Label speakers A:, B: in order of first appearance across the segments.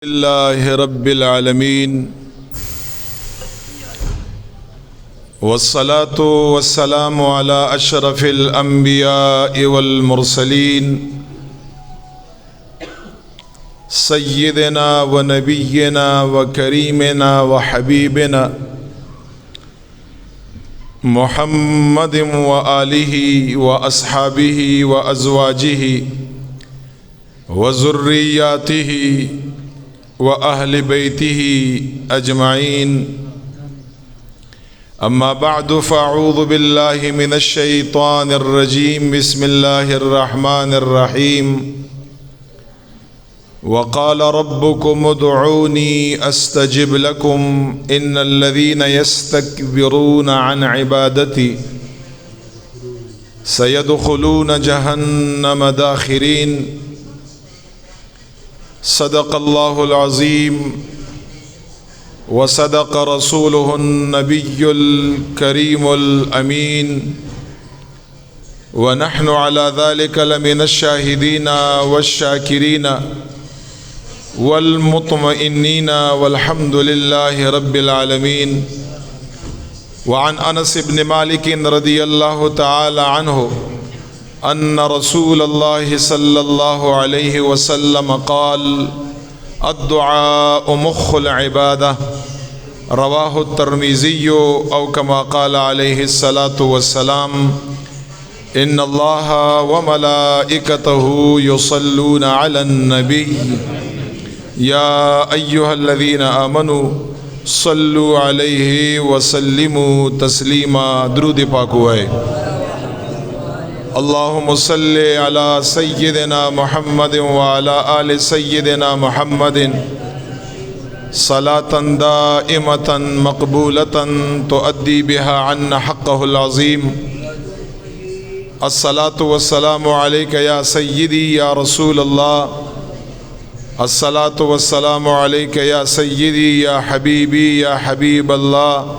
A: لله رب العالمين والصلاة والسلام على أشرف الأنبياء والمرسلين سيدنا ونبينا وكريمنا وحبيبنا محمد وآله وأصحابه وأزواجه وذرياته وأهل بيته أجمعين أما بعد فأعوذ بالله من الشيطان الرجيم بسم الله الرحمن الرحيم وقال ربكم ادعوني أستجب لكم إن الذين يستكبرون عن عبادتي سيدخلون جهنم داخرين صدق الله العظيم وصدق رسوله النبي الكريم الأمين ونحن على ذلك لمن الشاهدين والشاكرين والمطمئنين والحمد لله رب العالمين. وعن أنس بن مالك رضي الله تعالى عنه أن رسول الله صلى الله عليه وسلم قال الدعاء مخ العبادة رواه الترمذي أو كما قال عليه الصلاة والسلام إن الله وملائكته يصلون على النبي يا أيها الذين آمنوا صلوا عليه وسلموا تسليما. درود پاک ہوئے. اللهم صل على سيدنا محمد وعلى آل سيدنا محمد صلاة دائمة مقبولة تؤدي بها عنا حقه العظيم. الصلاة والسلام عليك يا سيدي يا رسول الله. الصلاة والسلام عليك يا سيدي يا حبيبي يا حبيب الله.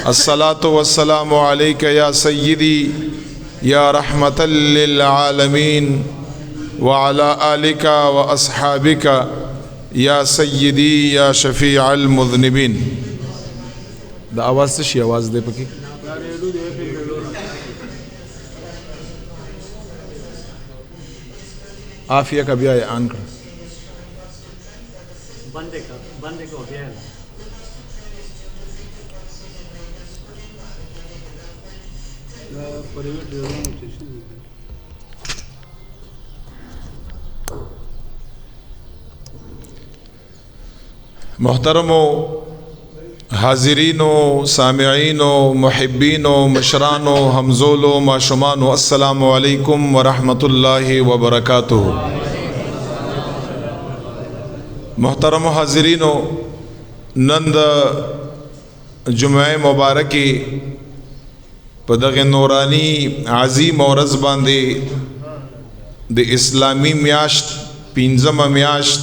A: الصلاة والسلام عليك يا سيدي يا رحمة للعالمين وعلى آلك وأصحابك يا سيدي يا شفيع المذنبين. دا آواز تشي آواز دے پکی آفیہ کا بیائے آن کر بندے کو بیائے محترمو حاضرینو سامعینو محبینو مشرانو همزولو ماشومانو السلام علیکم ورحمۃ اللہ وبرکاتہ. محترم حاضرینو نند جمعہ مبارکی په دغه نورانی عظیم ورځ باندې د اسلامی میاشت پنځمه میاشت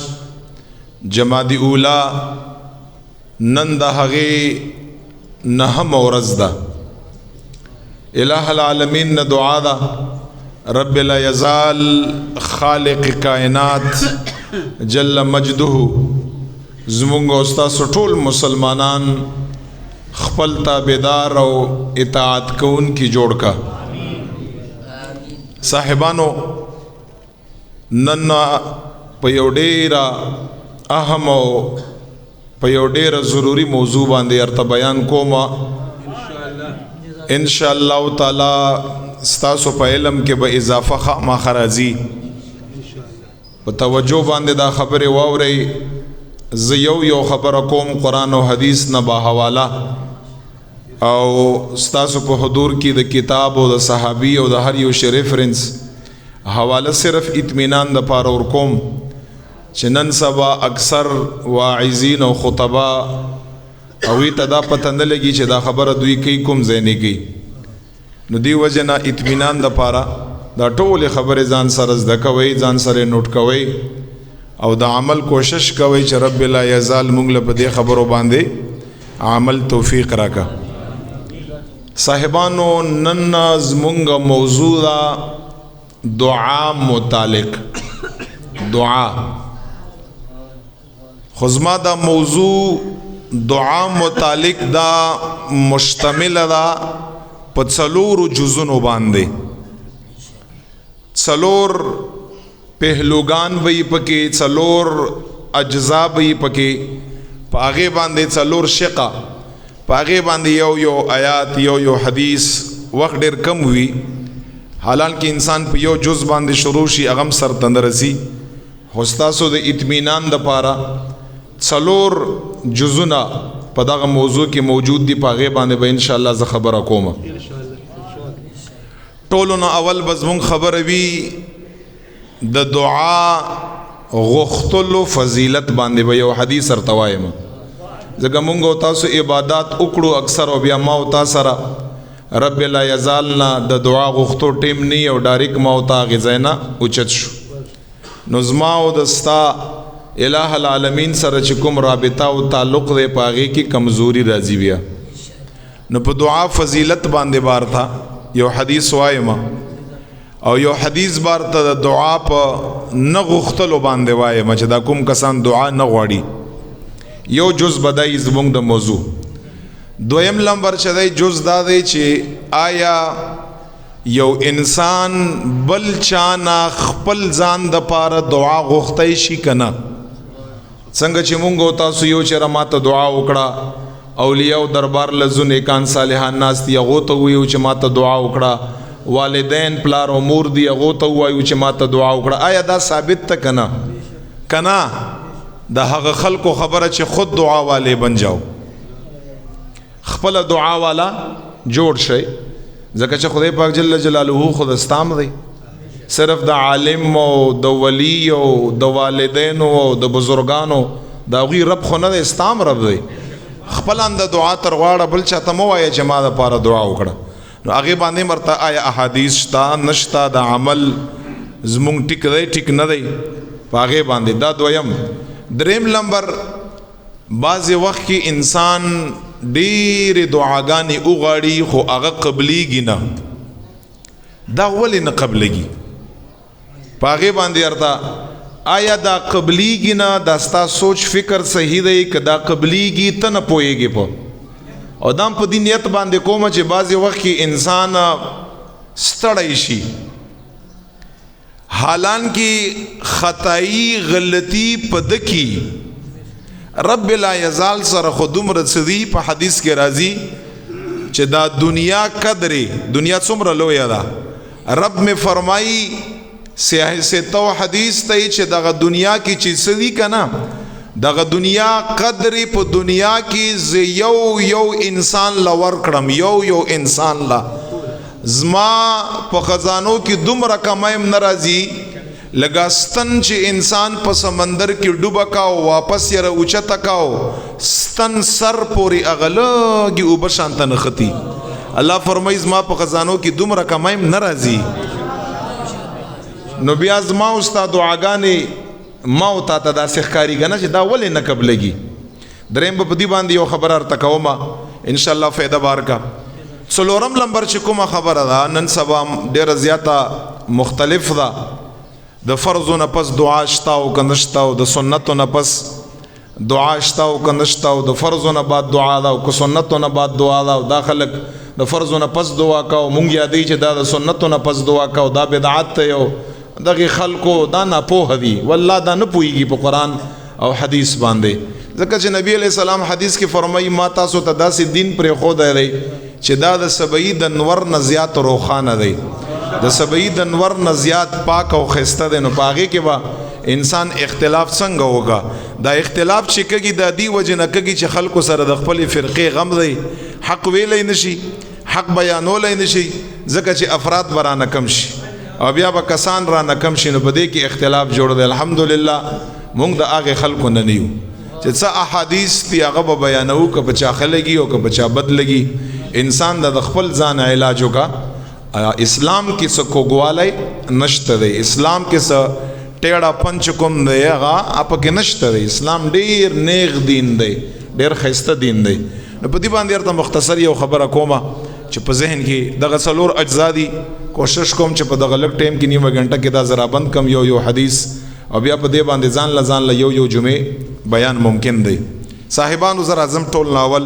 A: جمادی اولا نن د هغې نهم ورځ ده. الہ العالمین نه دعا ده رب لا یزال خالق کائنات جل مجده زمونږ او ستاسو ټول مسلمانان خپل تابعدار او اطاعت کون کی جوړ کا. صاحبانو نن په یو ډیره اهم او په یو ډیره ضروری موضوع باندې ارته بیان کوم ان شاء الله تعالی. ستاسو په علم کې به اضافه خامخا راځي. په توجه باندې دا خبره واورئ. زه یو خبره کوم قرآن او حدیث نه با حواله او ستاسو په حضور کې د کتاب او د صحابي او د هر یو شی ریفرنس حواله صرف اطمینان د پاره ور کوم چې نن سبا اکثر واعظین او خطبا او ته دا پته نه لګي چې دا خبره دوی کوي کوم ځای نه کوي. نو دی وجه نه اطمینان د پاره دا ټول خبره ځان سره زده کوئ ځان سره نوٹ کوئ او د عمل کوشش کوي چې رب لا یزال مونږ له په دې خبرو باندې عمل توفیق راکا. صاحبانو نن زمونږ موضوع دا دعا متعلق. دعا خو زما دا موضوع دعا متعلق دا مشتمل دا په څلورو جزونو باندې. څلور پهلوګان وی پکې، څلور اجزا وی پکې، په هغې باندې څلور شقه، په هغې باندې یو آیات یو حدیث وخت ډېر کم وي، حالانکه انسان په یو جز باندې شروع شي هغه هم سرته نه رسي. خو ستاسو د اطمینان دپاره څلور جزونه په دغه موضوع کې موجود دي، په هغې باندې به انشاءالله زه خبره کوم. ټولو نه اول به زمونږ خبره وي د دعا غوښتلو فضیلت باندې به یو حدیث ورته وایم. ځکه مونږ او تاسو عبادات وکړو اکثر، او بیا ما او تا سره رب لا یزالنا د دعا غوښتو ټیم نه او ډایرک ما او تا هغې ځای نه اوچت شو. نو زما او د ستا الہ العالمین سره چې کوم رابطه او تعلق دی په هغې کې کمزوري راځي. بیا نو په دعا فضیلت باندې بار تھا یو حدیث وایم، او یو حدیث بار ته د دعا په نه غوښتلو باندې وایم چې دا کوم کسان دعا نه غواړي. یو جز بدای زمونږ د موضوع. دویم لمبر چې دی جز دا دی چې آیا یو انسان بل چانا خپل ځان د پاره دعا غوښتی شي که نه؟ څنګه چې مونږ او تاسو یو چېرې ما ته دعا وکړه، اولیاء دربار لزو نیکان صالحان ناست دي هغو ته ووایو چې ما ته دعا وکړه، والدین پلار او مور دي هغو ته ووایو چې ما ته دعا وکړه. آیا دا ثابت ته که نه؟ که نه د هغه خلکو خبره چې خود دعا والے بن جاو، خپله دعا والا جوړ شئ. ځکه چې خدای پاک جل جلاله خود استام دی، صرف د عالم او د ولی او د والدینو او د بزرگانو د هغوی رب خو نه دی، استام رب دی. خپل هم د دعا تر غواړه بل چاته مه وایه چې ما دپاره دعا وکړه. نو هغې باندې مرته آیا احادیث شته نشته، د عمل زمونږ ټیک دی ټیک نه دی په هغې باندې. دا دویم. دریم لمبر، بعضې وخت کې انسان ډېرې دعاګانې وغواړي خو هغه قبلیږي نه. دا ولې نه قبلیږي؟ په هغې باندې ورته آیا دا قبلیږي نه، دا ستا سوچ فکر صحیح دی که دا قبلیږي ته نه پوهېږي په؟ او دا په دې نیت باندې کومه چې بعضې وخت کې انسان ستړی شي، حالانکه خطائی غلطی په ده کې رب لا یزال سره خو دومره څه دي. په حدیث کې راځي چې دا دنیا قدرې، دنیا څومره لویه ده. رب میں فرمائی سیاح ستو حدیث ته چې دغه دنیا کې چې څه دي که نه، دغه دنیا قدرې په دنیا کې زه یو انسان له ورکړم، یو انسان له زما په خزانو کې دومره کمایم نه راځي لکه ستن چې انسان په سمندر کې ډوبه کاو واپس یې راوچته کاو، ستن سر پورې هغه لږې اوبه شانته نښتي. الله فرمایي زما په خزانو کې دومره کمایم نه راځي. نو بیا زما او ستا دعاګانې ما او تا ته داسې ښکاري که نه چې دا ولې نه قبلېږي. دریم به په دې باندې یو خبره ورته کومه انشاءالله فایده به ورکړه. څلورم لمبر چې کومه خبره ده نن سبا ډېره زیاته مختلف ده. د فرضو نه پس دعا شته او که نشته، او د سنتو نه پس دعا شته او که نشته، او د فرضو نه بعد دعا ده او که سنتو نه بعد دعا ده. او دا خلک د فرضو نه پس دعا کوو، مونږ یادوي چې دا د سنتو نه پس دعا کوو، دا بدعت دی. او دغې خلکو دا ناپوهه دي، والله دا نه پوهېږي په قرآن او حدیث باندې. ځکه چې نبی علیہ السلام حدیث کې فرمایي ما تاسو ته داسې دین پرېښودی دی چې دا د سبعي د نور نه زیات روښانه دی، د سبعي د نور نه زیات پاک او ښایسته دی. نو په هغې کې به انسان اختلاف څنګه وکړه؟ دا اختلاف چې کږي دا دې وجې نه کږي چې خلکو سره د خپلې فرقې غم دی، حق ویلی نه شي، حق بیانولی نه شي، ځکه چې افراد به رانه کم شي او بیا به کسان رانه کم شي. نو په دې کې اختلاف جوړ دی. الحمدلله مونږ د هغې خلکو نه یو چې څه احادیث دي هغه به بیانوو، که په چا ښه لګي او که په چا بد لګي. انسان د خپل ځان علاج وکړه. اسلام کې څه کوږوالی نشته دی، اسلام کې څه ټیړه پنچ کوم دی هغه پکې نشته دی. اسلام ډېر نیغ دین دی، ډېر ښایسته دین دی. نو په دې باندې ورته مختصر یو خبره کومه چې په ذهن کې دغه څلور اجزا دي. کوشش کوم چې په دغه لږ ټایم کې نیمه ګنټه کې دا ذرا بند کم، یو حدیث او بیا په دې باندې ځان له یو جمعې بیان ممکن دی. صاحبانو زر اعظم ټول ناول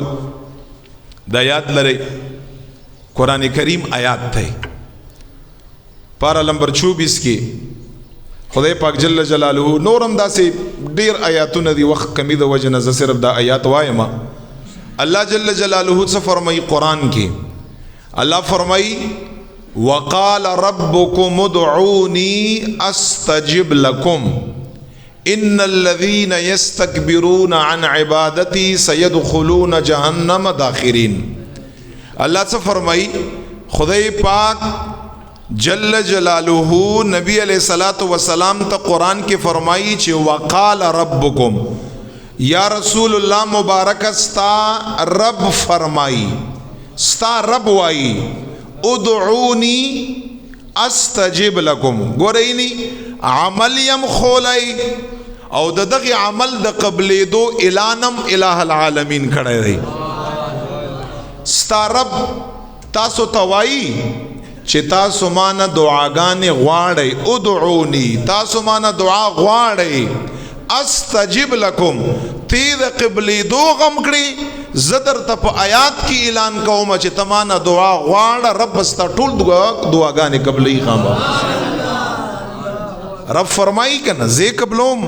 A: د آیات لري قرآن کریم آیات ته پارا نمبر 24 کې خدای پاک جل جلاله نورم داسې ډیر آیاتونه دی وخت کمی د وجه نه صرف دا آیات وایم. الله جل جلاله څه فرمایي قرآن کې؟ الله فرمایي وقال ربكم ادعوني استجب لكم ان الذين يستكبرون عن عبادتي سيدخلون جهنم داخرين. الله څه فرمایي؟ خدای پاک جل جلاله نبی علیہ الصلوۃ والسلام ته قرآن کې فرمایي چې وقال ربكم یا رسول الله مبارک استا رب فرمایي استا رب وایي ادعونی استجب لکم. ګورئ عمل یم خولای او دغه عمل د قبلې دو اعلانم الہ العالمین کړی دی. ستا رب تاسو توایی چې تاسو مان دعاګانې غواړئ ادعونی تاسو مان دعا غواړئ استجب لکم تید قبلی دو غم کړي زدر ته په آیات کې اعلان کوم چې تمانه دعا غواړه رب ستا ټول دعاګانې قبلی خامہ. رب فرمایي کنه زه قبلوم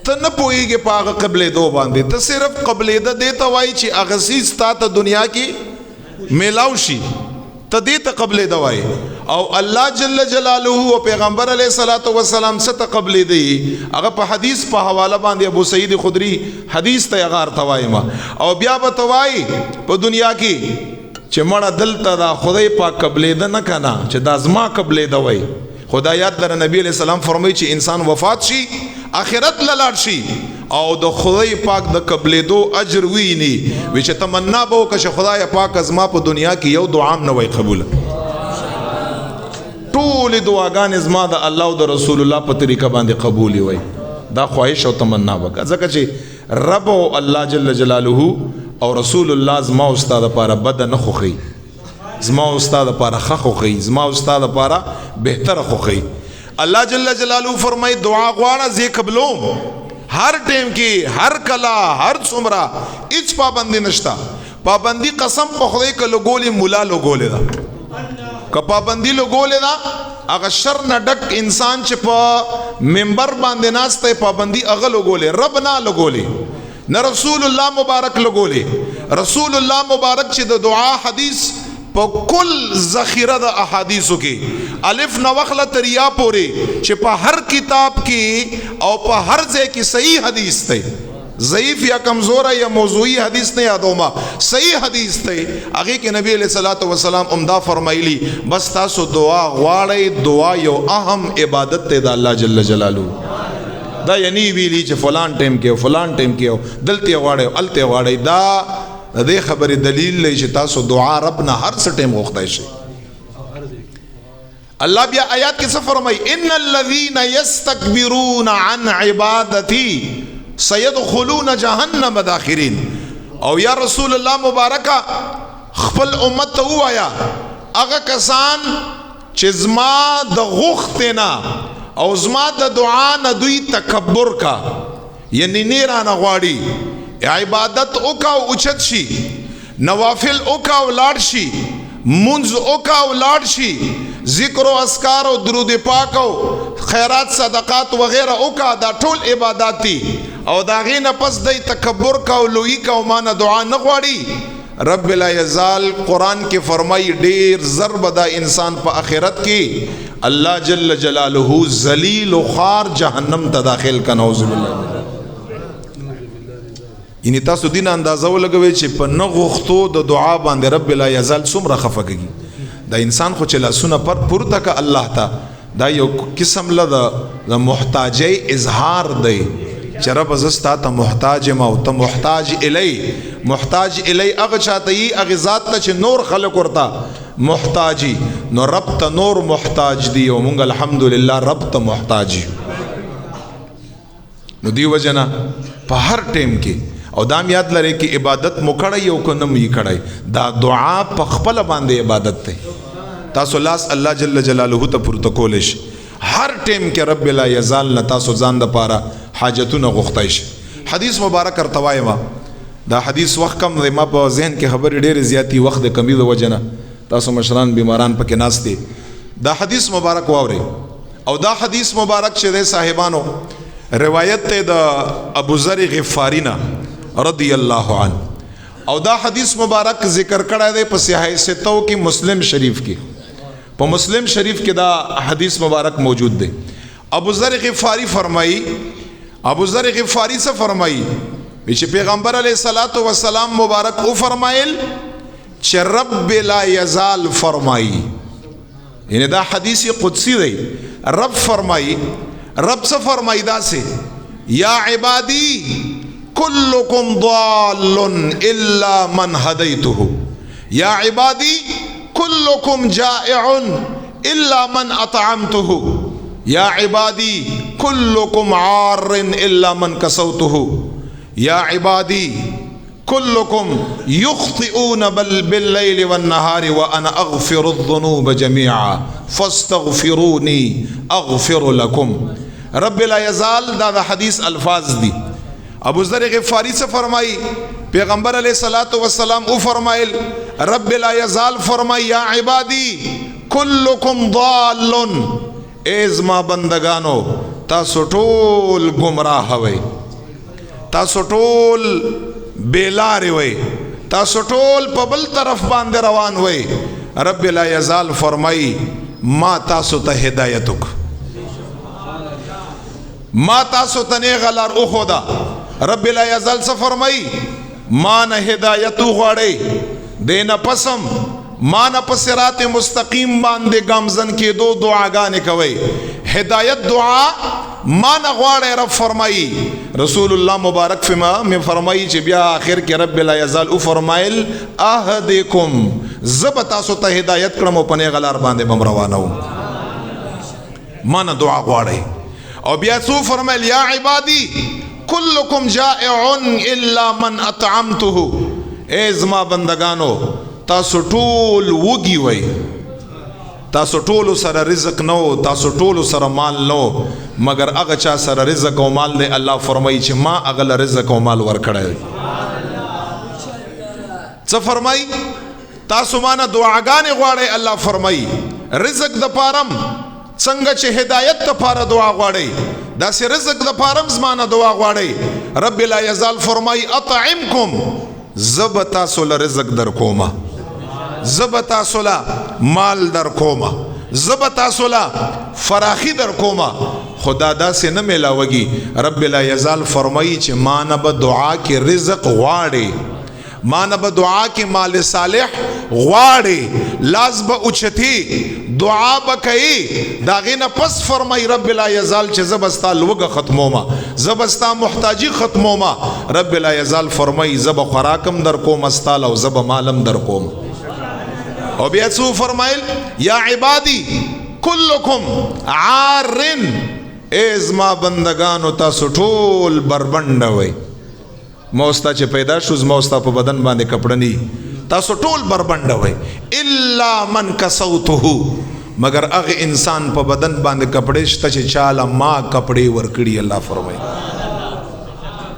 A: ته نه پوهیږي په هغه قبلې دو باندې ته صرف قبلې ده دې ته وایي چې هغه څیز تا ته دنیا کې میلاو شي ته دې ته قبلې ده وایي او الله جل جلاله او پیغمبر علیه الصلاۃ والسلام ست قبل دی هغه په حدیث په حواله باندې ابو سعید خدری حدیث ته غار توایما او بیا به توای په دنیا کې چې مړه دلته دا خدای پاک قبل ده نه کنا چې دا زما قبل ده وای. خدایات در نبی علیہ السلام فرمایي چې انسان وفات شي آخرت لاړ شي او د خدای پاک د قبل دو اجر ویني وی چې تمنا به وکړي خدای پاک از ما په دنیا کې یو دعا نه وای قبول. ټول دعاګانې زما د الله او د رسول الله په طریقه باندې قبول وي. دا خواهش او تمنا وکړه ځکه چې رب او الله جل جلاله او رسول الله زما او استاد لپاره بد نه خوخي زما او استاد لپاره ښه خوخي زما او استاد لپاره بهتر خوخي. الله جل جلاله فرمای دعا غواړه زه قبلوم هر ټیم کې هر کلا هر څومره هیڅ پابندي نشتا. پابندي قسم په خدای کې لګولې مولا لګولې ده که پابندی لګولې ده هغه شر نه ډک انسان چې په منبر باندې ناسته پابندی هغه لګولې رب نه لګولې نه رسول الله مبارک لګولې. رسول الله مبارک چې د دعا حدیث په کل ذخیره د احادیثو کې الف نوخله تریا پورې چې په هر کتاب کې او په هر ځای کې صحیح حدیث دی ضعیف یا کمزور یا موضوعی حدیث نه یادوما صحیح حدیث ته هغه کې نبی علیہ الصلوۃ والسلام عمدہ فرمایلی بس تاسو دعا غواړئ دعا یو اهم عبادت ته د الله جل جلاله دا یعنی ویلی چې فلان ټیم کې فلان ټیم کې دلته غواړئ الته غواړئ دا د خبرې دلیل لري چې تاسو دعا رب نه هر څه ټیم غوښتای شي. الله بیا آیات کې څه فرمایي ان الذين يستكبرون عن عبادتي سيدخلون جهنم داخرين. او یا رسول الله مبارکا خپل امت ته وایا هغه کسان چې زما د غوښتنه او زما د دعا نه دوی تکبر کا یعنی نیرانه غواړي عبادت وکا او اوچت شي نوافل وکا او لاړ شي منځ وکا او لاړ شي ذکر او اذکار او درود پاک او خیرات صدقات وغیرہ وکا دا ټول عبادت دي او دا غینه پس د تکبر کا او لوی کا او مان دعا نه غواړي. رب لا یزال قرآن کې فرمای ډیر ضرب دا انسان په آخرت کې الله جل جلاله ذلیل و خوار جهنم ته داخل کا نعوذ بالله. یعنی تاسو دین اندازه ولګوي چې په نه غوښتو د دعا باندې رب لا یزال څومره خفقږي. دا انسان خو چې لاسونه پر پورته کا الله ته دا یو قسم له د محتاجۍ اظهار دی چې رب زستا ته محتاج ما او ته محتاج الی محتاج الی هغه چاته ای هغه ذات ته چې نور خلق ورته محتاجی نو رب ته نور محتاج دی او مونږ الحمدلله رب ته محتاج نو دی وجنا په هر ټیم کې او دام یاد لري کې عبادت مکړی او کنه می کړی دا دعا په خپل باندې عبادت ته تاسو لاس الله جل جلاله ته پورته کولش هر ټیم کې رب لا یزال نه تاسو ځان د پاره حاجتونه غوښتای شي. حدیث مبارک ارتوای ما دا حدیث وخت کم دی، ما په ذهن کې خبرې ډېرې زیاتی وخت د کمی د وجنه تاسو مشران بیماران پکې ناست دي. دا حدیث مبارک واوري او دا حدیث مبارک چې د صاحبانو روایت ته د ابو ذر غفاری نه رضی الله عنه او دا حدیث مبارک ذکر کړه دی په صحیح ستو کې مسلم شریف کې، په مسلم شریف کې دا حدیث مبارک موجود دی. ابو ذر غفاری فرمایي، ابو ذر غفاری سے فرمائی چې پیغمبر علیہ الصلوۃ والسلام مبارک او فرمایل چې رب لا یزال فرمائی، یعنی دا حدیث قدسی دی. رب فرمائی، رب سے فرمائی دا سے یا عبادی کلکم ضال الا من هدیته، یا عبادی کلکم جائع الا من اطعمته، یا عبادی کلکم عار الا من کسوته، یا عبادی کلکم یخطئون باللیل والنهار وانا اغفر الذنوب جميعا فاستغفرونی اغفر لکم. رب لا یزال دا حدیث الفاظ دی. ابو ذر غفاری سے فرمائی پیغمبر علیہ الصلوۃ والسلام او فرمائل رب لا یزال فرمائی یا عبادی کلکم ضال، ایز ما بندگانو تاسو ټول گمراه وئ، تاسو ټول بیلار وئ، تاسو ټول په بل طرف باندې روان وئ. رب لا یزال فرمائی ما تاسو ته هدایت وک، ما تاسو ته نه غلار او خدا. رب لا یزال سے فرمائی ما نه هدایت غواړي دینه پسم ما نه په صراط مستقیم باندې گامزن کې دو دعاګانې کوي. هدایت دعا ما نه غواړي رب فرمائی. رسول الله مبارک فما میں فرمائی چې بیا آخر کې رب لا یزال او فرمایل اهدیکم زب تاسو ته هدایت کړم په نه غلار باندې بم روانو، ما نه دعا غواړي. او بیا څو فرمایل یا عبادی کلکم جائع الا من اطعمته، ایز ما بندگانو تاسو ټول وږي وئ، تاسو ټول سره رزق نو، تاسو ټول سره مال نو، مگر هغه چا سره رزق او مال دی الله فرمایي چې ما هغه رزق او مال ورکړی. څه فرمایي؟ تاسو ما نه دعاګانې غواړئ، الله فرمایي رزق د پارم څنګه چې هدایت د پاره دعا غواړئ داسې رزق د پارم زمانه دعا غواړئ. رب لا یزال فرمایي اطعمکم زب تاسو له رزق در کومه، زب تاسو له مال در کومه، زب تاسو له فراخی در کومه. خدا داسې نه میلاوږي. رب لا یزال فرمایي چې ما نه به دعا کې رزق غواړي، ما نه به دعا کې مال صالح غواړي، لاس به اوچتي دعا به کوي. دا غینه پس فرمای رب لا یزال چې زبستا لوګه ختموما، زبستا محتاجی ختموما. رب لا یزال فرمای زب خوراکم در کوم استال او زب مالم در کوم. او بیا څو فرمایل یا عبادی کلکم عارن، ایز ما بندگانو تاسو ټول بربند وئ. موستا چې پیدا شوز موستا په بدن باندې کپړنی، تاسو ټول بربند وئ الا من کسوته، مگر هغه انسان په بدن باندې کپڑے شته چې چاله ما کپڑے ورکړي. الله فرمایي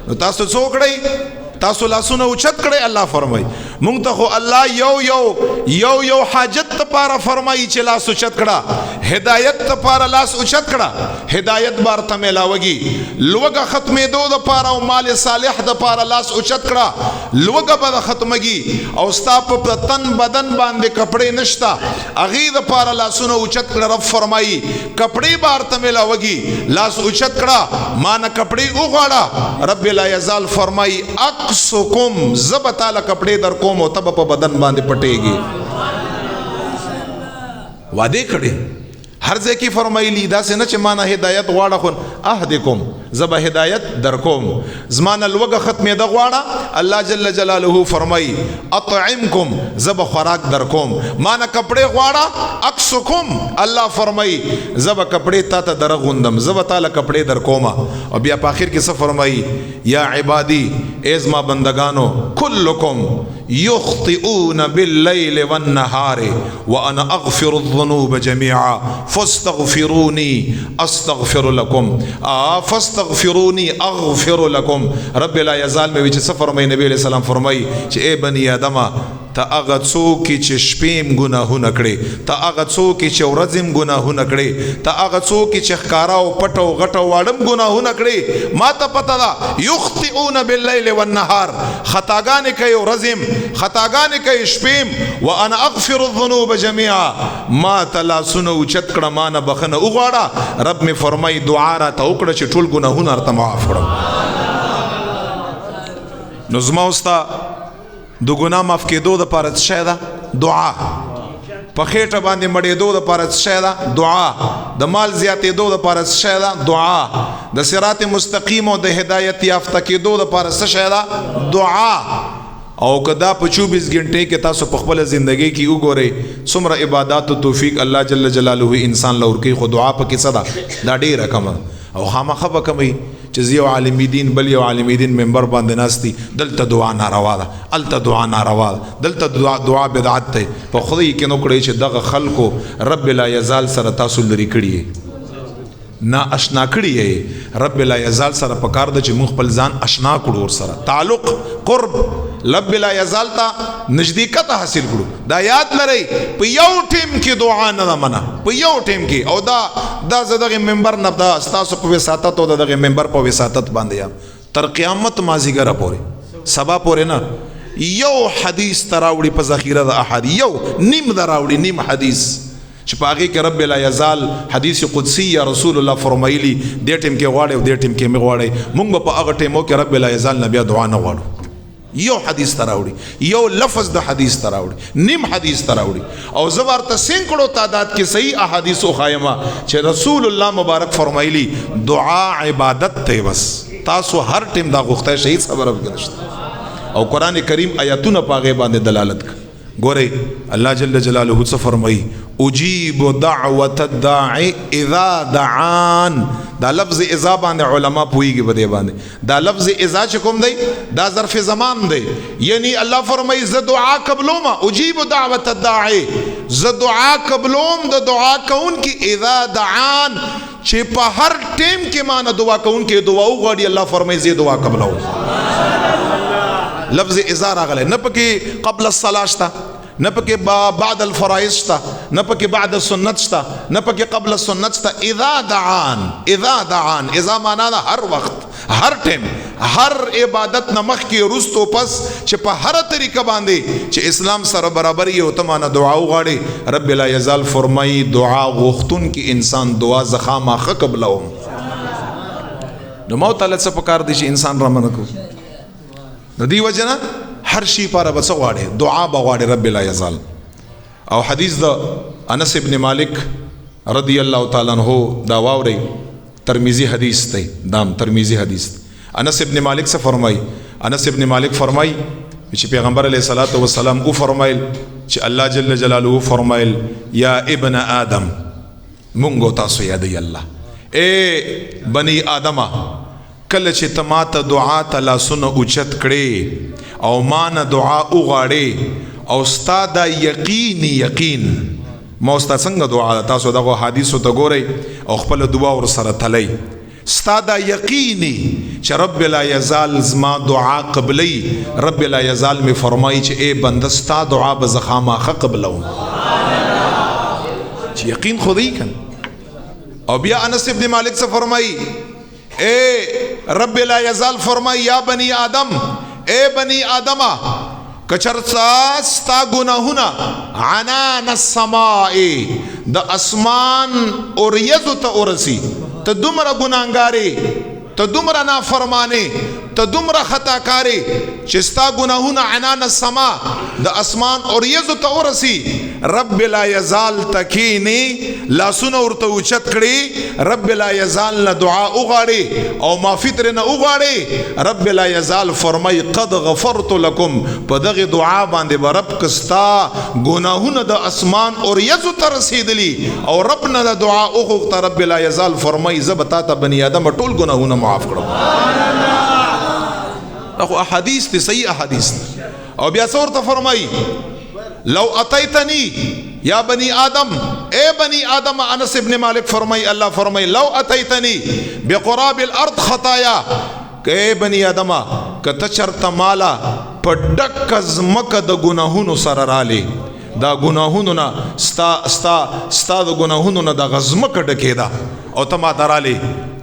A: نو تاسو څوک کړئ؟ تاسو لاسونه اوچت کړئ. الله فرمایي مونږ ته خو الله یو حاجت ته پاره فرمایي چې لاس اوچت کړه، هدایت ته پاره لاس اوچت کړه، هدایت بار ته ملاوږي. لوګه ختمېدو د پاره او مال صالح د پاره لاس اوچت کړه، لوګه به ختمږي. او ستا په تن بدن باندې کپڑے نشتا، اغه د پاره لاسونه اوچت کړه. رب فرمایي کپڑے بار ته ملاوږي، لاس اوچت کړه، ما نه کپڑے وغواړه. رب لا یزال فرمایي اقسکم زب تعالی کپڑے در کوم او تب په بدن باندې پټېږي. وعده کړي هر ځای کې فرمایلی دا څنګه چې معنا هدایت غواړه خو اهدکم زب هدایت در کوم، زمانه لوګه ختمه د غواړه. الله جل جلاله فرمایي اطعمکم زب خوراک در کوم، معنا کپڑے غواړه اقسکم الله فرمایي زب کپڑے تا ته در غوندم، زب تعالی کپڑے در کوما. او بیا په اخر کې څه فرمایي یا عبادی ایز ما بندگانو کلکم یخطئون باللیل والنهار وانا اغفر الذنوب جميعا فاستغفروني استغفر لكم فاستغفروني اغفر لكم. رب لا یزال میں وچ سفر میں نبی علیہ السلام فرمائی چې اے بنی آدم تا هغه څوک چې شپېم ګناهونه کړي، تا هغه څوک چې ورځم ګناهونه کړي، تا هغه څوک چې ښکارا او پټو غټو واړم ګناهونه کړي، ما ته پته ده یخطئون باللیل والنهار، خطاګانې کوي ورځم، خطاګانې کوي شپېم، وانا اغفر الذنوب جميعا، ما ته لاسونه اوچت کړه ما نه بخنه وغواړه. رب مې فرمایي دعا راته وکړه چې ټول ګناهونه راته معاف کړم. نو زما وستا د ګناه معاف کېدو دپاره څه شی ده؟ دعا. په خېټه باندې مړېدو دپاره څه شی ده؟ دعا. د مال زیاتېدو دپاره څه شی ده؟ دعا. د صراط مستقیم او د هدایت یافته کېدو دپاره څه شی ده؟ دعا. او کدا په 24 غنټې کې تاسو په خپل ژوندۍ کې وګورئ څومره عبادت او توفیق الله جل جلاله انسان لور کوي، خو دعا پکې څه ده؟ دا ډېره کمه. او خامخا به کموي چې یو عالم دین بل یو عالم دین منبر باندې ناستي، دلته دعا ناروا ده، الته دعا ناروا ده، دلته دعا بدعت ده. په خدای کې نو کړی چې دغه خلکو رب لا یزال سره تاسو لري کړی نا اشنا کړی. رب لا یزال سره پکار ده چې موږ خپل ځان اشنا کړو ور سره، تعلق قرب رب لا یزال ته نزدېکت حاصل کړو. دا یاد لرئ په یو ټیم کې دعا نه ده منع، په یو ټیم کې. او دا زه دغه منبر نه دا ستاسو په وساطت او دغه منبر په وساطت باندې یم تر قیامت مازیګره پورې سبا پورې نه یو حدیث تراوړي په ذخیره د احادیث، یو نیم دراوړي، نیم حدیث چې په هغې کې رب لا یزال حدیث قدسی یا رسول الله فرمایلی دې ټیم کې غواړئ او دې ټیم کې مې غواړئ. موږ به په هغه ټیمو کې رب لا یزال نه بیا دعا نه غواړو. یو حدیث تراوړي، یو لفظ د حدیث تراوړي، نیم حدیث تراوړي. او زه ورته سینکړو تعداد کې صحیح احادیث وښایمه چې رسول الله مبارک فرمایلی دعا عبادت ته بس تاسو هر ټیم دا غوښتی شهید خبره پکې نشته. او قرآن کریم آیاتونه په هغې باندې دلالت کوي. ګورئ الله جل جلاله څه فرمایي؟ اجیب دعوت الداعی اذا دعان. دا لفظ اذا باندې علما پوهیږي په دې باندې. دا لفظ اذا چې کوم دی دا ظرف زمان دی، یعنی الله فرمایي زه دعا قبلوم، اجیب دعوت الداعی، زه دعا قبلوم د دعا کوونکي اذا دعان، چې په هر ټیم کې ما نه دعا کوونکي دعا وغواړي الله فرمایي زه دعا قبلوم. لفظ اذا راغلی، نه پکې قبل الصلاة شته، نه پکې بعد الفرائض شته، نه پکې بعد السنت شته، نه پکې قبل السنت شته. اذا دعان، اذا دعان، اذا معنا ده هر وخت، هر ټیم، هر عبادت نه مخکې وروستو پس چې په هر طریقه باندې چې اسلام سره برابر یې او ته مانه دعا وغواړې رب لا یزال فرمایي دعا غوښتونکي انسان دعا زه خامخا قبلوم. نو ما ته څه پکار دی چې انسان رامنه کړو. نو دی وجه نه هر شي پاره به څه غواړي؟ دعا به غواړي رب لا یزال. او حدیث د انس ابن مالک رضی الله تعالی عنہ دا واوري، ترمذی حدیث دی، دام ترمذی حدیث. انس ابن مالک سے فرمائی، انس ابن مالک فرمائی چې پیغمبر علیہ الصلوۃ والسلام او فرمایل چې الله جل جلاله فرمایل یا ابن آدم، مونږ تاسو یادی الله اے بنی آدم، کله چې تماته دعا ته لاسونه اوچت کړي او مان دعا وغواړي او ستا دا یقین ما ستا څنګه دعا تاسو دغه حدیثو ته ګورئ او خپل دعا ور سره تلی، ستا دا یقینی چې رب لا یزال زما دعا قبلی، رب لا یزال می فرمایي چې اے بنده ستا دعا به زه خامخا قبلوم، چې یقین خودی کن. او بیا انس ابن مالک سے فرمائی اے رب لا یزال فرمائی یا بنی آدم، اے بنی آدمہ کچرتا ستا گناہونا عنان السمائی دا اسمان اور یزو تا ارسی، تا دمرا گناہگاری، تا دمرا نافرمانی، تا دمرا خطاکاری چستا گناہونا عنان السما دا اسمان اور یزو تا ارسی، رب لا یزال تکینی لاسونا ارتا اوچت کری، رب لا یزال نا دعا اغاڑی او ما فطر نا اغاڑی، رب لا یزال فرمائی قد غفرت لکم، پا دغی دعا باندے با رب کستا گناہونا دا اسمان اور یزو تا رسیدلی او رب نا دا دعا اغاقتا، رب لا یزال فرمائی زبتا تا بنی آدم طول گناہونا معاف کرو. اخو احادیث تی صحیح احادیث. او بیا سور تا فرمائی لو اتیتنی یا بنی آدم، اے بنی آدم. انس ابن مالک فرمائی اللہ فرمائی لو اتیتنی بقراب الارض خطایا، کہ اے بنی آدم کته چرته مالا په ډک ځمکه د ګناهونو سره رالی، دا ګناهونو نه ستا د ګناهونو نه د ځمکه ډکېده او ته ما ته رالی،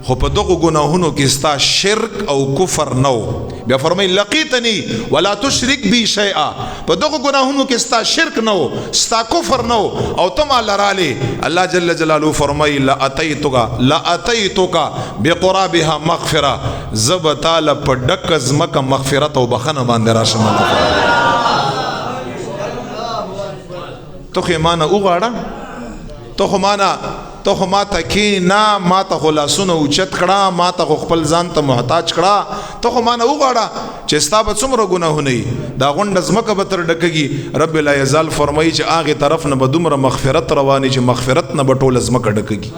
A: خو په دغو ګناهونو کې ستا شرک او کفر نه و. بیا فرمایي لقیتنی ولا تشرک بی شیئا، په دغو ګناهونو کې ستا شرک نه و، ستا کفر نه و، او ته ما لرالی. الله جل جلاله فرمایي لاتیتک بقرابها مغفره، زه به تاله په ډکه ځمکه مغفرت او بخښنه باندې راشم. ته خو یې ما نه وغواړه، ته خو ما ته کېنه، ما ته خو لاسونه اوچت کړه، ما ته خو خپل ځان ته محتاج کړه، ته خو ما نه وغواړه چې ستا به څومره ګناهونه وي، دا غونډه ځمکه به تر ډکېږي. رب لا یزال فرمایي چې هغې طرف نه به دومره مغفرت رواني چې مغفرت نه به ټوله ځمکه ډکېږي.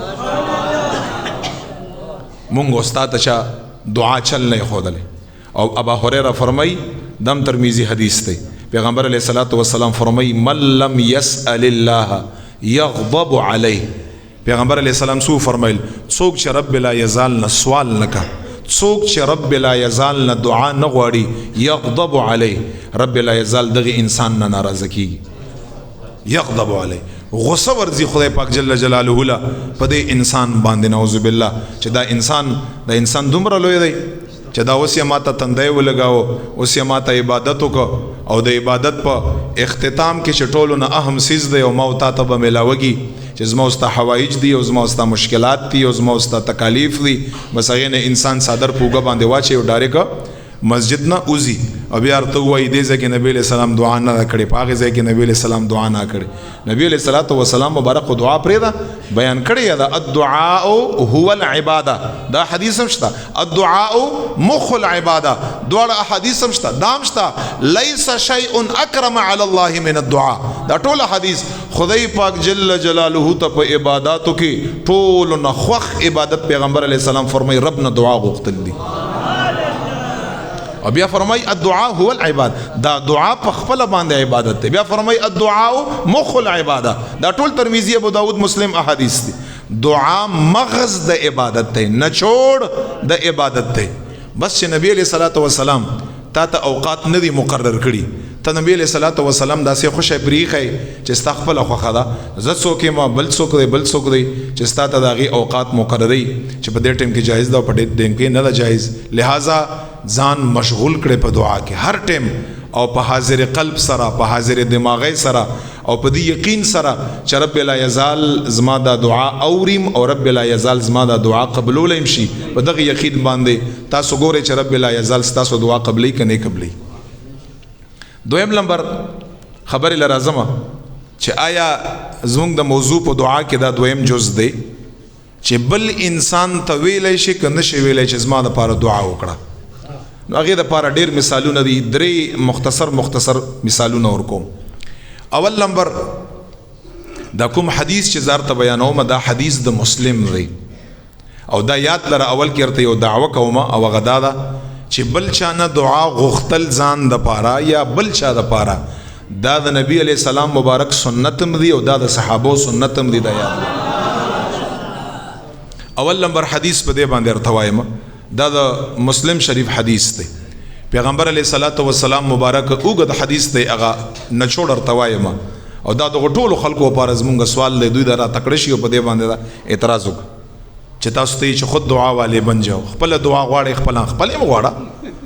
A: مونږ او ستا ته چا دعا چل نه ښودلی. او ابا هریره فرمایي دم ترمیزی حدیث دی، پیغمبر علیه الصلاۃ والسلام فرمایي من لم یسأل الله یغضب علیه. پیغمبر علیہ السلام سو فرمایل څوک چې رب لا یزال نه سوال نکا، څوک چې رب لا یزال نه دعا نه غواړي، یغضب علیه، رب لا یزال دغه انسان نه ناراضه کیږي. یغضب علیه، غصه ورځي خدای پاک جل جلاله له په دې انسان باندې، نعوذ بالله، چې دا انسان دومره لوی دی چې دا اوس یې ماته تندی ولګاو، اوس یې ماته عبادت وکړه، او د عبادت په اختتام کې چې ټولو نه اهم څیز دی او ما او تا ته به میلاوږي چې زما او ستا حوایج دي او زما او ستا مشکلات دي او زما او ستا تکالیف دي، بس هغې نه انسان صادر په اوږه باندې واچوي او ډایرکټ مسجد نه وځي، او بیا ورته ووایي دې ځای کې نبي علیه السلام دعا نه ده کړې، په هغې ځای کې نبي علیه السلام دعا نه کړې. نبي علیه الصلاۃ والسلام مبارک خو دعا پرېږده بیان کړې ده، الدعاء هو العباده، دا حدیث هم شته، الدعاء مخ العباده، دواړه احادیث هم شته، دا هم شته، لیس شیء اکرم علی الله من الدعاء، دا ټول حدیث. خدای پاک جل جلاله ته په عباداتو کې ټولو نه خوښ عبادت پیغمبر علیه السلام فرمایي رب نه دعا غوښتل دي. او بیا فرمای الدعاء هو العباد، دا دعا په خپل باندې عبادت دی. بیا فرمای الدعاء مخ العباده، دا ټول ترمذی ابو داود مسلم احادیث دي. دعا مغز د عبادت دی، نچوړ د عبادت دی. بس چې نبی علیہ الصلوۃ والسلام تا ته اوقات نه دي مقرر کړي، ته نبی علیہ الصلوۃ والسلام داسې خوشی بریخی چې ستا خپله خوښه ده، زه څوک یم بل څوک دی بل څوک دی، چې ستا ته د هغې اوقات مقرروي چې په دې ټیم کې جایز ده او په دې ټیم کې نه ده جایز. لہذا ځان مشغول کړي په دعا کې هر ټیم، او په حاضر قلب سره، په حاضر دماغی سره، او په دې یقین سره چې رب لا یزال زما دا دعا اوریم او رب لا یزال زما دا دعا قبولولم شي. په دغه یقین باندې تاسو ګورئ چې رب لا یزال ستاسو دعا قبلي که نه قبلي. دویم نمبر خبرې له راځمه چې آیا زموږ د موضوع په دعا کې دا دویم جز دی چې بل انسان ته ویلی شي که نه شي ویلی چې زما دپاره دعا وکړه. نو هغې دپاره ډېر مثالونه دي، درې مختصر مثالونه ورکوم. اول نمبر دا کوم حدیث چې زار ته بیانوم دا حدیث د مسلم دی، او دا یاد لره اول کې ورته یو دعوه کوم، او هغه دا ده چې بل چا نه دعا غوښتل ځان د پاره یا بل چا د پاره، دا د نبی علیہ السلام مبارک سنتم دی او دا د صحابو سنتم دی. دا یاد اول نمبر حدیث په دې باندې ورته وایم، دا د مسلم شریف حدیث دی. پیغمبر علیہ الصلوۃ والسلام مبارک اوږد حدیث دی، هغه نچوړ ورته وایم، او دا د ټولو خلکو لپاره زمونږ سوال دی، دوی دا را تکړه شي او په دې باندې دا اعتراض وکړه چې تاسو ته چې خود دعا والے بن جاو، خپل دعا غواړئ خپل هم غواړه،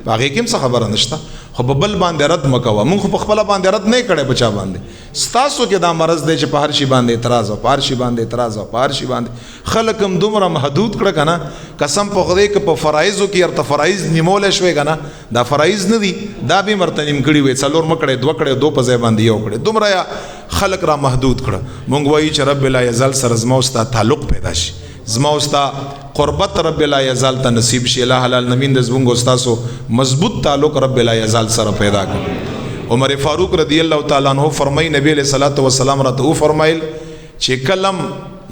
A: هغې کې هم څه خبره نشته، خو په بل باندې رد مه کوه. مونږ خو په خپله باندې رد نه یې کړی په چا باندې، ستاسو کې دا مرض دی چې په هر شي باندې اعتراض او په هر شي باندې اعتراض او په هر شي باندې. خلک هم دومره محدود کړه که نه، قسم په خدای که په فرایضو کې ورته فرایض نیمولی شوی که نه، دا فرایض نه دي، دا به یې ورته نیم کړي وی، څلور مه کړی، دوه کړی، دو په ځای باندې یو کړی، دومره یا خلک را محدود کړه. مونږ وایو چې رب لا یزال سره زما او ستا تعلق پیدا شي، زما او ستا قربت رب لا یزال ته نصیب شي. الله حلال نمین د زمونږ او ستاسو مضبوط تعلق رب لا یزال سره پیدا کړي. عمر فاروق رضی الله تعالی عنہ فرمای نبی علیہ الصلوۃ والسلام راته او فرمایل چې کلم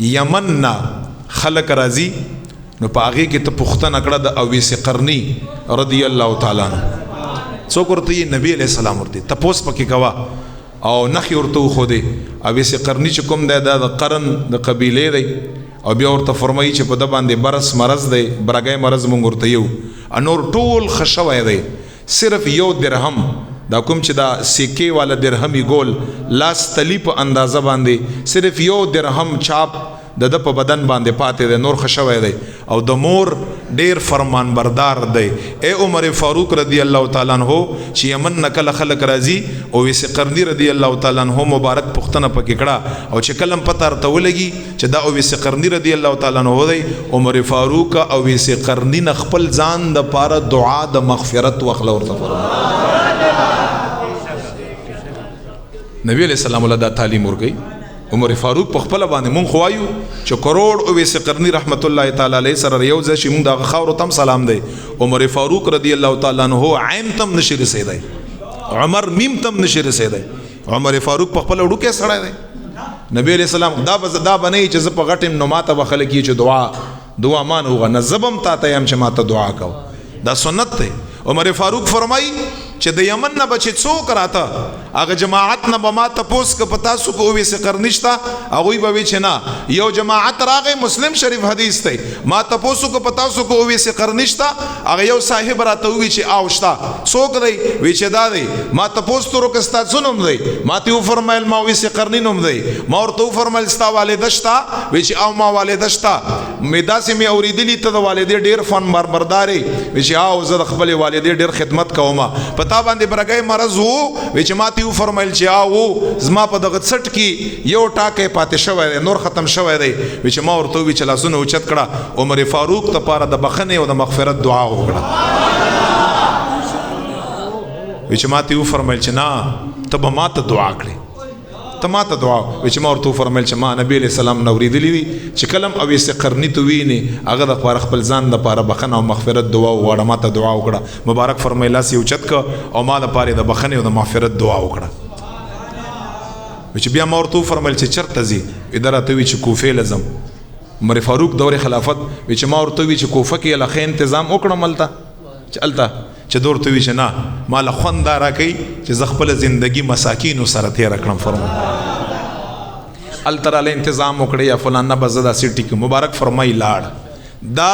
A: یمن نه خلق راضی نو په هغې کې ته پوښتنه کړه د اویس قرنی رضی الله تعالی عنہ، څوک ورته نبی علیہ السلام ورته تپوس پکې کوه او نخي ورته خوده اویس قرنی چې کوم دی دا د قرن د قبیله دی او بیا ورته فرمایي چې په د باندې برس مرض دی برګای مرض مونږ ورته یو انور ټول خشوي دی صرف یو درهم دا کوم چې دا سکه والا درهمي ګول لاس تلی په اندازه باندې صرف یو درهم چاپ د په بدن باندې پاتې دی نور خشوي دی او د مور ډیر فرمان بردار دی اے عمر فاروق رضی الله تعالی عنہ چې یمن نکل خلق راضی او ویس قرنی رضی الله تعالی عنہ مبارک پختنه پکې کړه او چې کلم پته ارته ولګي چې دا او ویس قرنی رضی الله تعالی عنہ دی عمر فاروق او ویس قرنی خپل ځان د پاره دعا د مغفرت وخلو ورته نبی علیہ السلام له دا تعلیم ورګي عمر فاروق په خپل باندې مونږ خوایو چې کروڑ او ویس قرنی رحمت الله تعالی علیه سره یو ځای چې مونږ د خاور تم سلام دی عمر فاروق رضی الله تعالی عنہ عین تم نشي رسیدای عمر میم تم نشي رسیدای عمر فاروق په خپل وړو کې سړی دی نبی علیہ السلام دا بنئ چې په غټم نو ماته بخل کی چې دعا مان هوغه نزبم تا ته يم چې ماته دعا کو دا سنت دی عمر فاروق فرمای چې د یمن نه بچ څوک راته هغه جماعت نه به ما تپوس که پتا سو کو ویس قرنشتا هغه به وی چې نه یو جماعت راغی مسلم شریف حدیث دی ما تپوس کو پتا سو کو ویس قرنشتا هغه یو صاحب راته وی چې آوشتا څوک دی وی چې دا دی ما تپوس تر کستا سنم دی ما ته فرمایل ما ویس قرنینم دی ما ورته فرمایل ستا والدشتا وی چې او ما والدشتا مې داسې مې اوریدلی ته د والدې ډیر فن برداري وی چې او زه د خپل والدې ډیر خدمت کوم تا باندې برګای مرز وو وی چې ماته یو فرمایل چې او زما په دغه څټ کې یو ټاکه پاتې شوی نور ختم شوی دی وی چې ما ورته وی چې لاسونه اوچت کړه عمر فاروق ته پاره د بخنه او د مغفرت دعا وکړه وی چې ماته یو فرمایل چې نه ته به ماته دعا کړې ته ماته دعا وی چې ما ورته فرمایل چې ما نبی علیہ السلام نو ریدلی دي چې کلم او یې قرنی تو ویني هغه د خپل ځان د پاره بخنه او مغفرت دعا وغواړه ماته دعا وکړه مبارک فرمایلا سی اوچت ک او ما د پاره د بخنه او د مغفرت دعا وکړه وی چې بیا ما ورته فرمایل چې چرته زی اداره ته وی چې کوفه لازم عمر فاروق دور خلافت وی چې ما ورته وی چې کوفه کې لخه تنظیم وکړه ملته چلته چې دور ته وی چې نه مال خوندارا کوي چې ز خپل ژوندۍ مساکین سره تیر کړم فرمایي التراله تنظیم وکړي یا فلانه بزدا سټی کې مبارک فرمایي لاړ دا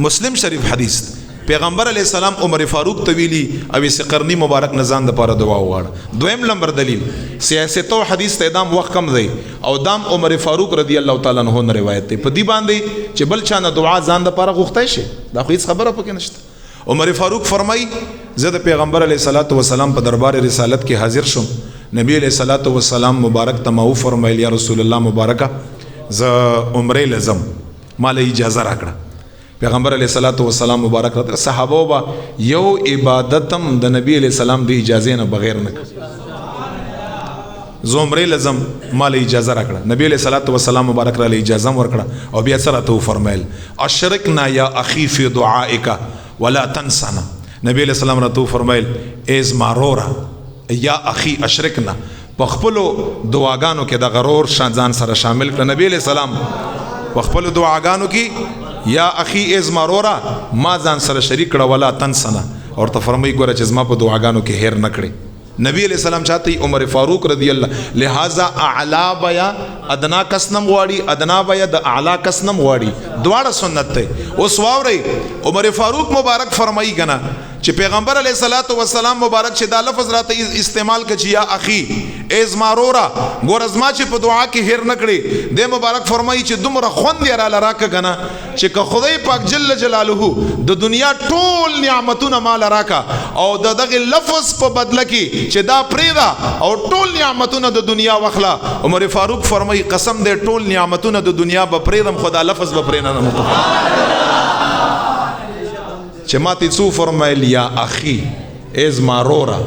A: مسلم شریف حدیث پیغمبر علیہ السلام عمر فاروق طویلی او قرنی مبارک نزان د پاره دعا وغواړه دویم نمبر دلیل سیاست او حدیث ته دام وخت کم دی او دام عمر فاروق رضی الله تعالی عنہ روایت دی په دی باندې چې بل چانه دعا ځان د پاره غوښتای شي دا خو هیڅ خبره پکې نشته عمر فاروق فرمای زه د پیغمبر علیہ الصلوۃ والسلام په دربار رسالت کې حاضر شوم نبی علیہ الصلوۃ والسلام مبارک تمو فرمایل یا رسول الله مبارکه ز عمره لزم مال اجازه راکړه پیغمبر علیہ الصلوۃ والسلام مبارک راته صحابه با یو عبادتم د نبی علیہ السلام د اجازه نه بغیر نه ز عمره لزم مال اجازه راکړه نبی علیہ الصلوۃ والسلام مبارک را اجازه ورکړه او بیا سره ته فرمایل اشرکنا یا اخی فی دعائک ولا تنسانا نبی علیہ السلام راتو فرمایل از مارورا یا اخی اشرکنا په خپل دعاګانو کې د غرور ځان سره شامل کړ نبی علیہ السلام په خپل دعاګانو کې یا اخی از مارورا ما ځان سره شریک کړه ولا تنسانا اور ته فرمایي ګوره چې زما په دعاګانو کې هیر نکړي نبی علیہ السلام چاہتے عمر فاروق رضی اللہ لہذا اعلا بیا ادنا کسنم واړي ادنا بیا د اعلا کسنم واړي دواړه سنت ته اوس واوري عمر فاروق مبارک فرمایي کنا چې پیغمبر علیہ الصلوۃ والسلام مبارک چې دا لفظ راته استعمال کړي یا اخی از مارورا ګور ازما چې په دعا کې هیر نکړي د مبارک فرمایي چې دومره خوند یې را لراک کنا چې که خدای پاک جل جلاله د دنیا ټول نعمتونه مال راکا او دغه لفظ په بدله کې چې دا پریدا او ټول نعمتونه د دنیا واخلا عمر فاروق فرمایي قسم دې ټول نعمتونه د دنیا به پریدم خدا لفظ به پرینا نه چې ماته څو فرمایل یا اخی از مارورا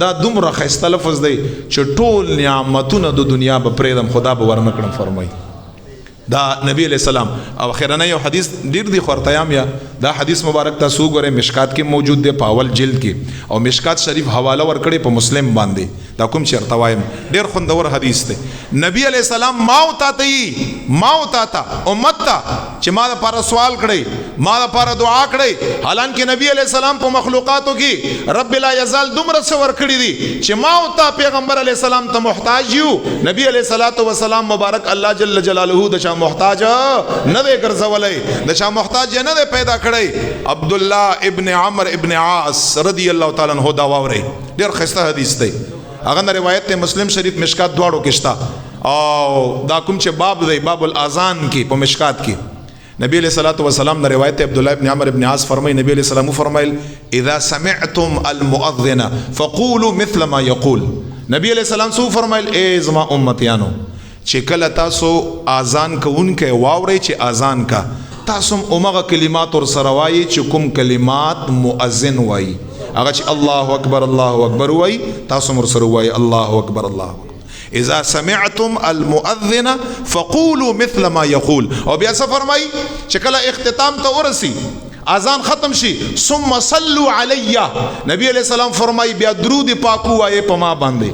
A: دا دومره خسته لفظ دی چې ټول نعمتونه د دنیا به پریدم خدا به ورنکړم فرمایي دا نبی علیہ السلام. او خیرانه یو حدیث ډیر دی خورتیام یا دا حدیث مبارک تاسو ګورئ مشکات کې موجود دی په اول جلد کې او مشکات شریف حواله ورکړي په مسلم باندې دا کوم چرته وایم ډیر خوندور حدیث دی. نبی علیہ السلام ما او تا امت ته چې ما د پر سوال کړي ما د پر دعا کړي حالانکه نبی علیہ السلام په مخلوقاتو کې رب لا یزال دومره څور کړی دي چې ما او تا پیغمبر علیہ السلام ته محتاج یو. نبی علیہ الصلوۃ والسلام مبارک الله جل جلاله د چا محتاج نه دی ګرځولای د چا محتاج نه دی پیدا کړی. عبد الله ابن عمرو ابن عاص رضی الله تعالی عنہ دا واوري ډیر خسته حدیث دی. هغه روایت ته مسلم شریف مشکات دواړو کې شته او دا کوم چې باب دی باب الاذان کې په مشکات کې نبی علیہ الصلوۃ والسلام نے روایت عبد الله ابن عمرو ابن عاص فرمائی نبی علیہ السلام فرمائل اذا سمعتم المؤذن فقولوا مثل ما يقول. نبی علیہ السلام سو فرمائل اے زما امتیانو چې کله تاسو اذان کوونکې واوري چې اذان کا تاسو اومغه کلمات ور سره وایي چې کوم کلمات مؤذن وایي هغه چې الله اکبر وایي تاسو ور سره وایي الله اکبر الله اکبر. اذا سمعتم المؤذن فقولوا مثل ما يقول. او بیا څه فرمایي چې کله اختتام ته ورسی اذان ختم شي ثم صلوا علی نبی علیہ السلام فرمایي بیا درود پاک وایي په ما باندې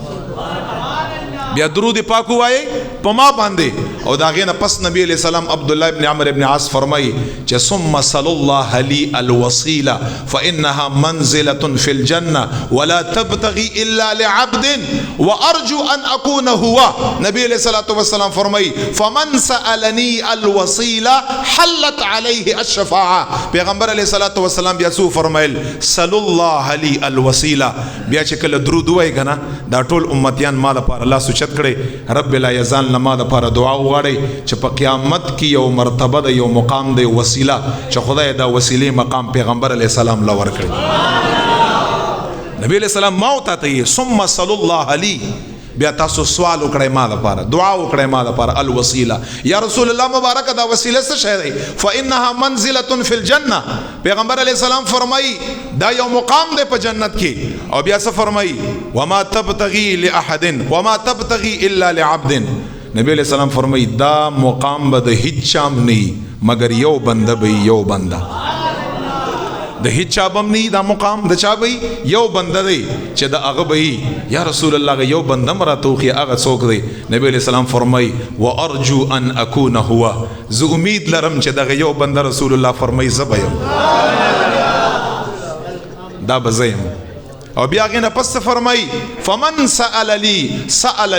A: بیا درود پاک وایي په ما باندې. او دا غینه پس نبی علیہ السلام عبد الله ابن عمرو ابن عاص فرمایي چې ثم صل الله لي الوسيله فانها منزله في الجنه ولا تبتغي الا لعبد وارجو ان اكون هو. نبی علیہ الصلوۃ والسلام فرمایي فمن سالني الوسيله حلت عليه الشفاعه. پیغمبر علیہ الصلوۃ والسلام بیا څو فرمایل صل الله لي الوسيله بیا چې کله درود وایي کنه دا ټول امتیان ما لپاره الله سوچت کړي رب لا یزال ما لپاره دعا غواړي چې په قیامت کې یو مرتبه د یو مقام د وسیله چې خدای دا وسیله مقام پیغمبر علیہ السلام لور کړی. نبی علیہ السلام ما او ته ثم صلی الله علیه بیا تاسو سوال وکړئ ما لپاره دعا وکړئ ما لپاره الوسیله یا رسول الله مبارک دا وسیله څه شی دی فانها منزله فی الجنه. پیغمبر علیہ السلام فرمایي دا یو مقام دی په جنت کې. او بیا څه فرمایي وما تبتغي لاحد وما تبتغي الا لعبد. نبی علیہ السلام فرمایي دا مقام به د هیڅ چام نه مگر یو بنده به یو بنده د هیڅ چا بم نه دا مقام د چا به یو بنده دی چې د هغه به یا رسول الله یو بنده مراتوخي هغه څوک دی. نبی علیہ السلام فرمایي وارجو ان اكون هو زه امید لرم چې دغه یو بنده رسول الله فرمایي زبیم دا بزیم. او بیا غینه پس فرمای فمن سأل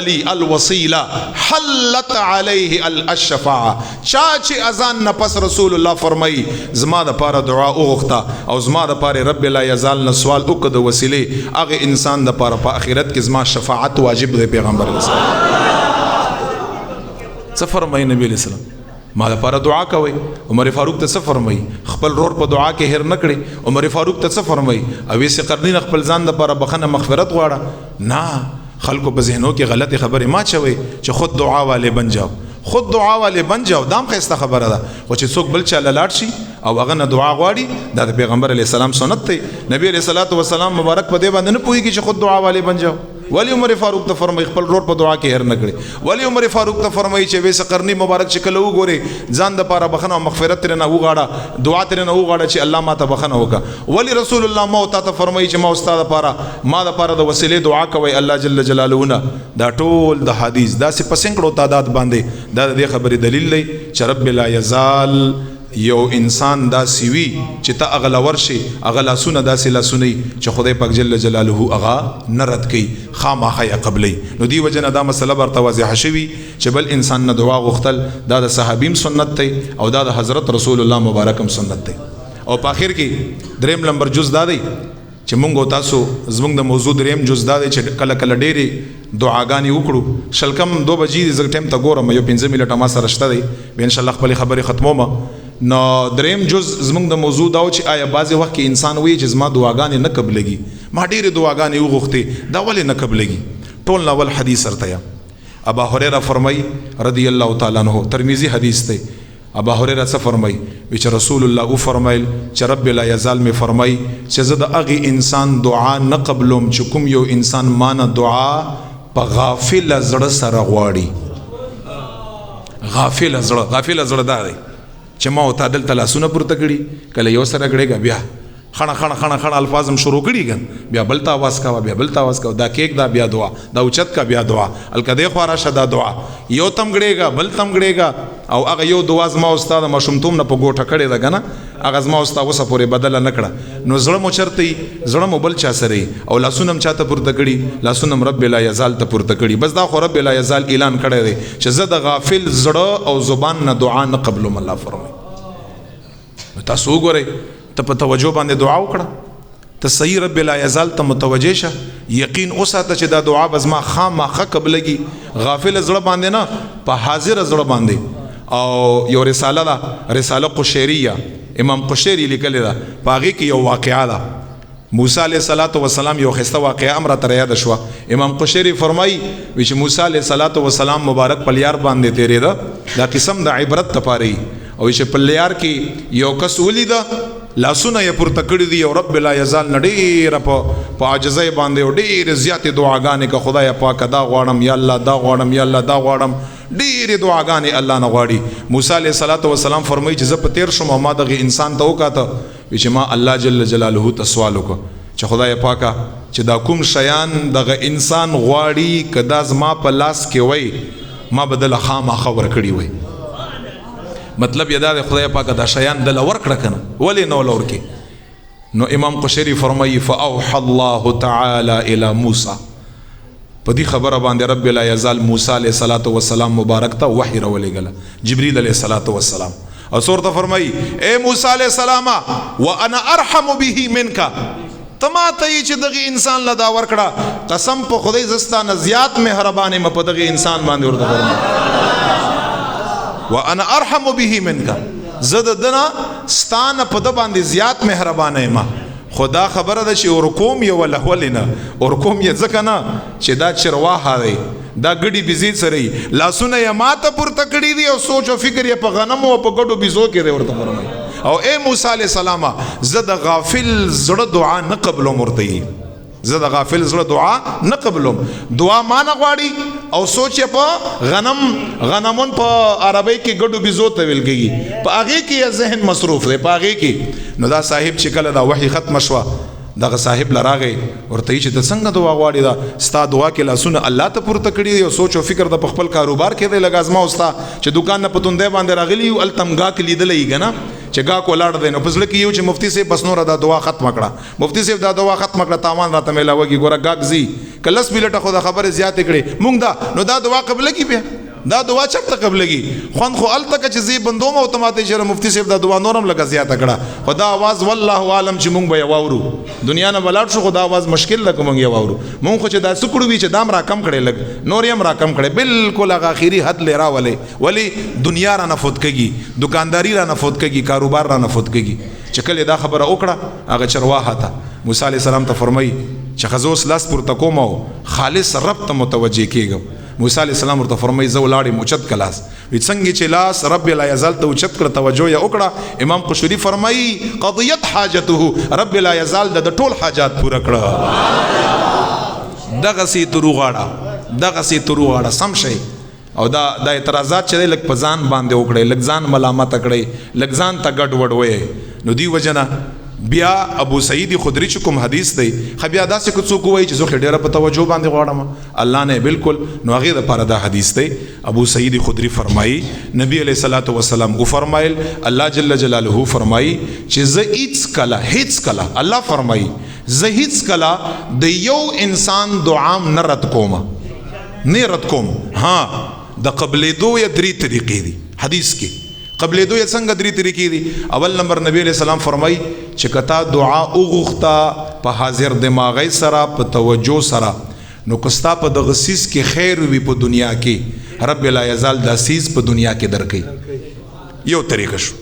A: لي الوسيله حلت عليه الشفاعه. چا چې اذان نه پس رسول الله فرمای زما د پاره دعا وغوښته او زما د پاره رب لا یزال نه سوال وکړه د وسیله هغه انسان د پاره په آخرت کې زما شفاعت واجب دی. پیغمبر علیہ السلام څه فرمای نبی علیہ السلام ما لپاره دعا کوي. عمر فاروق ته څه فرمایي خپل رور په دعا کې هر نه کړي. عمر فاروق ته څه فرمایي اویس قرنین خپل ځان لپاره بخنه مغفرت غواړه نه خلکو په ذهنو کې غلطه خبره ما چوي چې خود دعا والے بن جاو خود دعا والے بن جاو. دام خسته خبره ده خو چې څوک بل چا لاړ شي او هغه نه دعا غواړي دا د پیغمبر علیہ السلام سنت دی. نبی علیہ الصلوۃ والسلام مبارک په دې باندې نه پوهیږي چې خود دعا والے بن جاو. ولی عمر فاروق ته فرمای خپل رور په دعا کې هر نه کړي. ولی عمر فاروق ته فرمای چې ویس قرنی مبارک شکل وګوري ځان د پاره بخنه او مغفرت تر نه وغاړه دعا تر نه وغاړه چې الله ما ته بخنه وکا. ولی رسول الله مو ته فرمای چې ما استاد لپاره ما د پاره د وسیله دعا کوي الله جل جلاله. دا ټول د حدیث دا سه پسنګړو تعداد باندې دا د خبرې دلیل دی چې رب لا یزال یو انسان دا سیوی چې تا اغلا ورشي اغلا سونه دا سلا سنی چې خدای پاک جل جلاله اغا نرد کوي خامخا یا قبلی. نو دی وجنه دا مسله بر توضیح شوی چې بل انسان نه دعا غختل دا د صحابیم سنت دی او دا د حضرت رسول الله مبارکم سنت دی. او په اخر کې دریم نمبر جز دا دی چې مونږ تاسو زمونږ د موضوع دریم جز دا دی چې کله کله ډېری دعاګانې وکړو. شلکم 2 بجې د ټیم ته ګورم یو 15 منټه ما سره شته دی به ان شاء الله خپل خبرې ختموم. نو دریم جز زمونږ د موضوع دا چې آیا بعضې وخت کې انسان وایي چې زما دعاګانې نه قبلېږي ما ډېرې دعاګانې وغوښتې دا ولې نه قبلېږي. ټول ناول حدیث سرته یا ابا هريره فرمای رضی الله تعالی عنہ ترمذی حدیث ته ابا هريره څه فرمای چې رسول الله فرمایل چې رب لا یزال می فرمای چې زه د هغه انسان دعا نه قبلوم چې کوم یو انسان مانه دعا په غافل زړه سره غواړي. غافل زړه دا دی چې ما او تا دلته لاسونه پورته کړي کله یو سره کړېږه بیا خړه الفاظم شروع کړي ګن بیا بلتا आवाज کا دا کېک دا بیا دعا دا اوچت کا بیا دعا الکده خورا شدا دعا یو تم غړېږه بل تم غړېږه او هغه یو دعا زما استاد مشمتوم نه په ګوټه کړي دا کنه هغه زما استاد وسه پورې بدل نه کړه نو زړه مو چرتي زړه مو بل چا سره او لاسونه چاته پورته کړي لاسونه رب لا یزال ته پورته کړي بس دا خو رب لا یزال اعلان کړی دی چې زه د غافل زړه او زبان نه دعا نه قبلم الله فرمایي تاسو وګورئ ته په توجه باندې دعا وکړه ته صحیح رب لا یزال ته متوجه شه یقین اوساته چې دا دعا بزما خامخه قبلږي غافل زړه باندې نه په حاضر زړه باندې او یو رساله قشیریه امام قشیری لیکلی ده باغی کې یو واقعا ده موسی علیه السلام یو خسته واقعا امر تر یاد شو امام قشیری فرمای وی چې موسی علیه السلام مبارک پلیار باندې تیرې ده دا قسم د عبرت تپاری او چې پلیار کې یو کس ولید لاسونه یې پورته کړی دی او رب لا یزال نډیر په عاجزۍ باندې ډیر زیاتې دعاګانې که خدای پاک دا غواړم یا الله دا غواړم یا الله دا غواړم ډیر دعاګانې الله نه غواړي موسی علیه السلام فرمایي چې زه په تیر شم ما دغه انسان ته وکاته چې ما الله جل جلاله ته سوال وکړ چې خدای پاکه چې دا کوم شیان دغه انسان غواړي که دا زما په لاس کې وای ما بدل خامخا ورکړي وای مطلب یدا د خدای پاک دا شیان دل ورکړه کنه ولی نو لور کې نو امام قشیری فرمایي فاوحى الله تعالی الی موسی په دې خبره باندې رب لا یزال موسی علیه السلام مبارک ته وحی راولېګل جبرئیل علیه السلام او سورته فرمایي اے موسی علیه السلام وانا ارحم به منک تما ته چې دغه انسان لدا ورکړه قسم په خدای زستانه زیات مهربانه م په دغه انسان باندې ورته فرمایي وانا ارحم به منک زد دنا ستانه په د باندې زیات مهربانه ما خدا خبره ده چې ورکوم یو ولهولنه ورکوم یې ځکه نه چې دا چرواها دی دا ګډي بيزي سره لاسونه یې ماته پورته کړی دی او سوچ او فکر یې په غنم او په ګډو بيزو کې دی ورته فرمایي او اے موسی علیہ السلام زد غافل زړه دعا نه قبول مرتي زد غافل زړه دعا نه قبولم دعا ما نه غواړي او سوچ په غنمون په عربی کې ګډو بيزو ته ویل کېږي په هغه کې ذهن مصروف دی په هغه کې نو دا صاحب چې کله دا وحي ختم شوه دغه صاحب لراغی ورته چې ته څنګه دعا غواړي دا ستا دعا کې لاسونه الله ته پورته کړی دی او سوچ او فکر د خپل کاروبار کې دی لګازما اوستا چې دکان نه پتوندې باندې راغلی او التمغا کې لیدلې کنه چې گا کو لاړ دین او پسله کې یو چې مفتی سے بس نور دا دعا ختم کړه مفتی سے دا دعا ختم کړه تاوان راته ملاوږي ګوره گاګزي کلس بیلټه خو دا خبره زیات کړي مونږ دا نو دا دعا قبل کی بیا دا دعا چرته قبلږي خوان خو ال تک چې زی بندوم او تماته شر مفتی صاحب دا دعا نورم لګا زیاته کړه خدا आवाज والله عالم چې مونږ به واورو دنیا نه ولاړ شو خدا आवाज مشکل لکه مونږ یې واورو مونږ خو چې دا سکړو وی چې دام را کم کړي لګ نور یم را کم کړي بالکل هغه اخیری حد لرا ولی دنیا را نفوت کږي دکانداری را نفوت کږي کاروبار را نفوت کږي چې کله دا خبره وکړه هغه چرواها ته موسی علی السلام ته فرمایي چې خزوس لاس پر تکوم خالص رب ته متوجه کېږم موسی علیہ السلام ورته فرمایي زو لاړې موچت کلاس وی څنګه چې لاس رب لا یزال ته اوچت کړ توجه یې وکړه امام قشوری فرمایي قضیت حاجته رب لا یزال د ټول حاجات پوره کړه دغه سي تروغاړه سم شي او دا اعتراضات چې لک پزان باندې وکړي لک ځان ملامت کړي لک ځان ته ګډ وډ وې نو دی وجنه بیا ابو سعید خدری چې کوم حدیث دی خبیا داسې کو څوک وایي چې زه ډېره په توجه باندې غواړم الله نه بالکل نو هغه د پاره دا حدیث دی ابو سعید خدری فرمایي نبی علیہ الصلوۃ والسلام او فرمایل الله جل جلاله فرمایي چې زه هیڅ کلا الله فرمایي زه هیڅ کلا د یو انسان دعا نه رد کوم ها د قبلېدو یا درې طریقې دي حدیث کې قبلېدو یا څنګه درې طریقې دي اول نمبر نبی علیہ السلام فرمایي چې کتا دعا وغوښتا په حاضر دماغی سره په توجه سره نو کستا په دغه سیس کې خیر وي په دنیا کې رب لا یزال دا سیس په دنیا کې درکې یو طریقه شو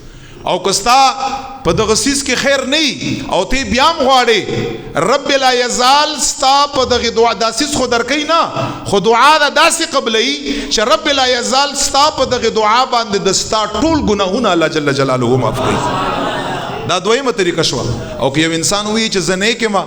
A: او کستا په دغه سیس کې خیر نه او ته بیا غواړي رب لا یزال ستا په دغه دعا دا سیس خو درکې نه خو دعا دا داسې قبلې چې رب لا یزال ستا په دغه دعا باندې د ستا ټول ګناهونه الله جل جلاله معاف کړي دا دویمه طریقه شو او که یو انسان وی چې زنه کې ما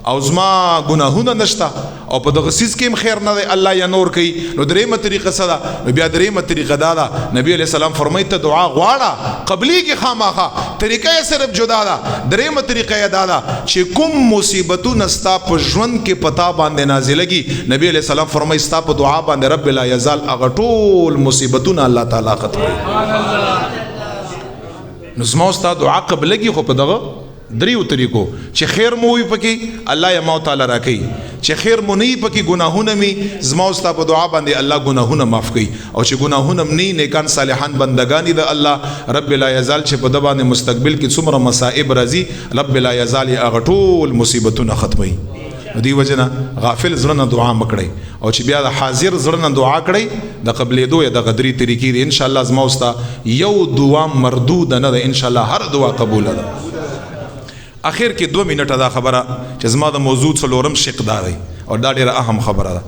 A: او زما ګناهونه نشتا او په دغه سیس کې خیر نه دی الله یا نور کوي. نو درېمه طریقه څه ده؟ نو بیا درېمه طریقه دا ده نبی علیہ السلام فرمایي ته دعا غواړه قبلی کې خامخا طریقه یې صرف جدا ده. درېمه طریقه یې دا ده چې کوم مصیبتونه ستا په ژوند کې پتا باندې نازلېږي نبی علیہ السلام فرمایي ستا په دعا باندې رب لا یزال هغه ټول مصیبتونه الله تعالی ختموي. نو زما ستا دعا قبلېږي خو په دغه دریو طریقو چې خیر مو وي پکې الله یې مو تعالی راکړي چې خیر مو نه پکې ګناهونه می زما ستا په دعا باندې الله ګناهونه معاف کړي او چې ګناهونه نه نیکان صالحان بندگانی د الله رب لا یزال چې په د باندې مستقبل کې څومره مصائب راځي رب لا یزال هغه ټول مصیبتونه ختمي. دی وجنه غافل زړه نه دعا مکړي او چې بیا د حاضر زړه نه دعا کړي د قبلېدو یا د غدري طریقې دي ان شاء الله زما ستا یو دعا مردود نه ده ان شاء الله هر دعا قبول ده. اخر کې 2 منټه دا خبره چې زما د موضوع څلورم شق دا دی او دا ډیره اهم خبره ده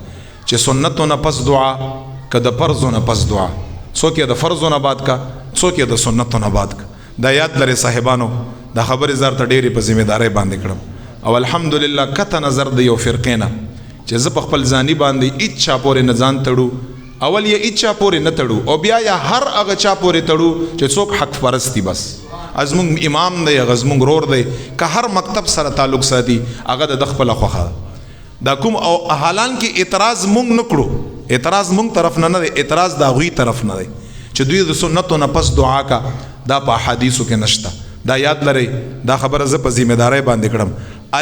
A: چې سنتو نه پس دعا که د فرضو نه پس دعا څوک یې د فرضو نه بعد کا څوک یې د سنتو نه بعد کا. دا یاد لري صاحبانو دا خبره زار ته ډېری په ذمہ داري باندې کړم او الحمدلله کته نظر د یو فرقینا چې ز په خپل ځاني باندې اچا پورې نه ځان تړو اول یې اچا پورې نه تړو او بیا یا هر هغه چا پورې تړو چې څوک حق پرستی بس ازمون امام دی غزمون رور دی که هر مکتب سره تعلق ساتي هغه د خپل خوخه دا کوم او حالان کې اعتراض مونږ نکړو اعتراض مونږ طرف نه نه اعتراض دا غوي طرف نه دی چې دوی د سنتو نه پس دعا کا دا په حدیثو کې نشته. دا یاد لري دا خبره ز په ذمہ داري باندې کړم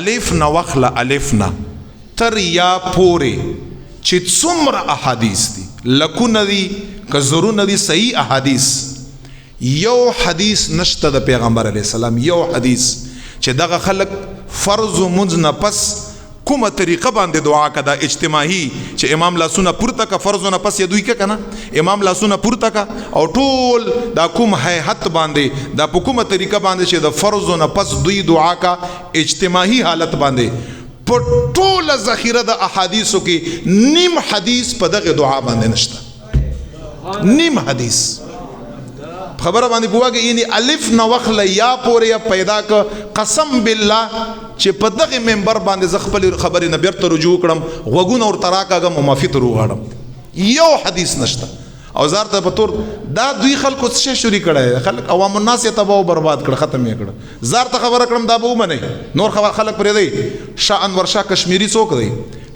A: الف نه وخله الف نه تر یا پورې چې څومره احادیث دي لکونه دي که زرونه دي صحیح احادیث یو حدیث نشته د پیغمبر علیه السلام یو حدیث چې دغه خلق فرض و منځ نه پس کومه طریقه باندې دعا کدا اجتماعي چې امام لاسونه پورته کا فرض نه پس یې دوی کې کنه امام لاسونه پورته کا او ټول دا کوم هيئت باندې دا په کومه طریقه باندې چې د فرض نه پس دوی دعا کا اجتماعي حالت باندې په ټول ذخیره د احادیثو کې نیم حدیث په دغه دعا باندې نشته نیم حدیث خبره باندې بواګه یعنی الف نو وخله یا پورې پیدا ک قسم بالله چې په دغه منبر باندې ز خپل خبرې نه بیرته رجوع کړم غوګون اور تراکاګم معافي تر وغړم یو حدیث نشته او زار ته پتور دا دوی خلکو څه شوري کړه خلک عوام الناس ته تباہ برباد کړ ختم یې کړ زار ته خبره کړم دا به ومنه نور خلک پرې دی شاه انور شاه کشمیری څوک دی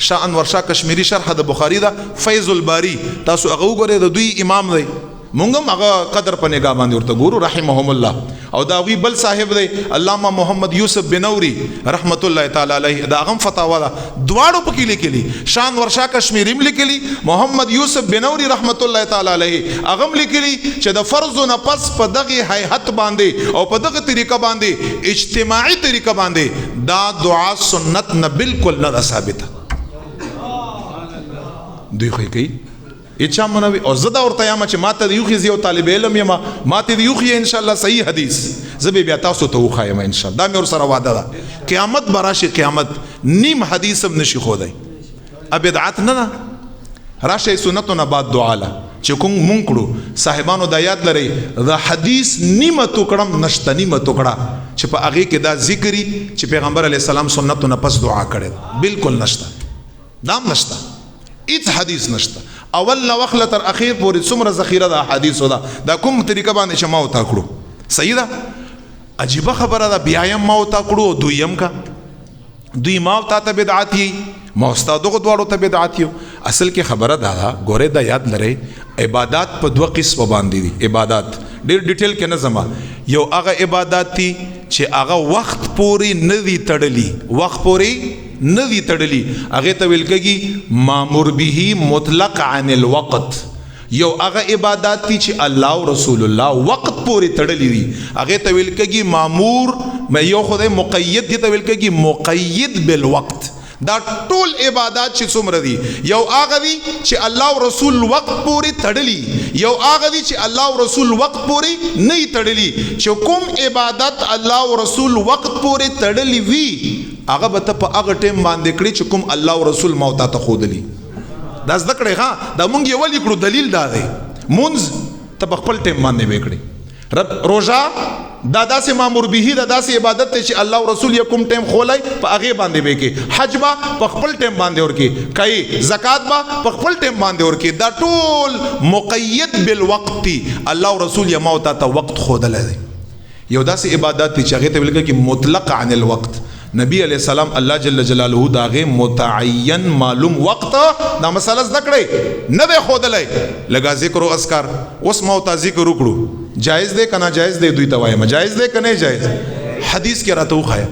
A: شاه انور شاه کشمیری شرح د بخاری دا فیض الباری تاسو هغه وګورئ د دوی امام دی مونږم هغه قدر په نگاه باندې ورته ګورو رحمهم الله او دا وی بل صاحب دی علامه محمد یوسف بنوري رحمت الله تعالی علیه دا غم فتاوا دا دواړو پکې لیکلي شان ورشا کشمیریم لیکلي محمد یوسف بنوري رحمت الله تعالی علیه هغه لیکلي چې د فرض نه پس په دغه هيئت باندې او په دغه طریقه باندې اجتماعي طریقه باندې دا دعا سنت نه بالکل نه ثابته دوی خو کوي اچھا منوي او زدا ورته یم چې ماته د یوخي زیو طالب علم یم ماته د یوخي ان شاء الله صحیح حدیث زبې بیا تاسو ته وخایم ان شاء الله دا مې ور سره وعده ده قیامت براشي قیامت نیم حدیث هم نشي خودای ابدعت نه راشه سنتو نه بعد دعا لا چې کوم مونږ کړو صاحبانو د یاد لري د حدیث نیمه ټوکړم نشته نیمه ټوکړه چې په هغه کې دا ذکرې چې پیغمبر علی السلام سنتو نه پس دعا کړي بالکل نشته دام نشته هیڅ حدیث نشته اول نو وخت تر اخیر پورې څومره ذخیره د احادیث دا کوم طریقه باندې شماو تا کړو صحیح ده عجیب خبره ده بیا یم ما تا کړو دویم کا دوی ما تا ته بدعتي ما استادو غوړو ته بدعتي اصل کې خبره ده ګوره دا یاد لري عبادت په دوه قسم باندې دي عبادت ډیر ډیټیل کې نه زما یو هغه عبادت دي چې هغه وخت پوري نه دي تړلي وخت پوري نه دي تړلي هغه ته ویل کېږي مامور به مطلق عن الوقت یو هغه عبادت دي چې الله او رسول الله وقت پوري تړلي دي هغه ته ویل کېږي مامور مې یو خدای مقید دي ته ویل کېږي مقید بالوقت دا ټول عبادت چې څومره دي یو هغه دي چې الله او رسول وقت پوري تړلي یو هغه دي چې الله او رسول وقت پوري نه تړلي چې کوم عبادت الله او رسول وقت پوري تړلي وي هغه به په هغه ټیم باندې کړی چې کوم الله او رسول موتا ته خودلی دا ذکر ها دا مونږ یو لیکلو دلیل دا دی مونږ ته خپل ټیم باندې وکړي رب روزه دا داسې مامور به دا داسې عبادت ته چې الله او رسول یې کوم ټیم خولای په هغه باندې به کې حج با په خپل ټیم باندې ورکی کوي زکات با په خپل ټیم باندې ورکی دا ټول مقید بالوقت الله او رسول یې موت ته وقت خودل دی یو داسې عبادت چې هغه ته ویل کې مطلق عن الوقت نبی علیہ السلام الله جل جلاله داغه متعین معلوم وقت دا مسله ذکر نه دی خودلې لگا ذکر او اذکار اوس موت ذکر وکړو جائز دی کنه جائز دی دوی ته وایم جائز دی کنه جائز حدیث کې راته وخایا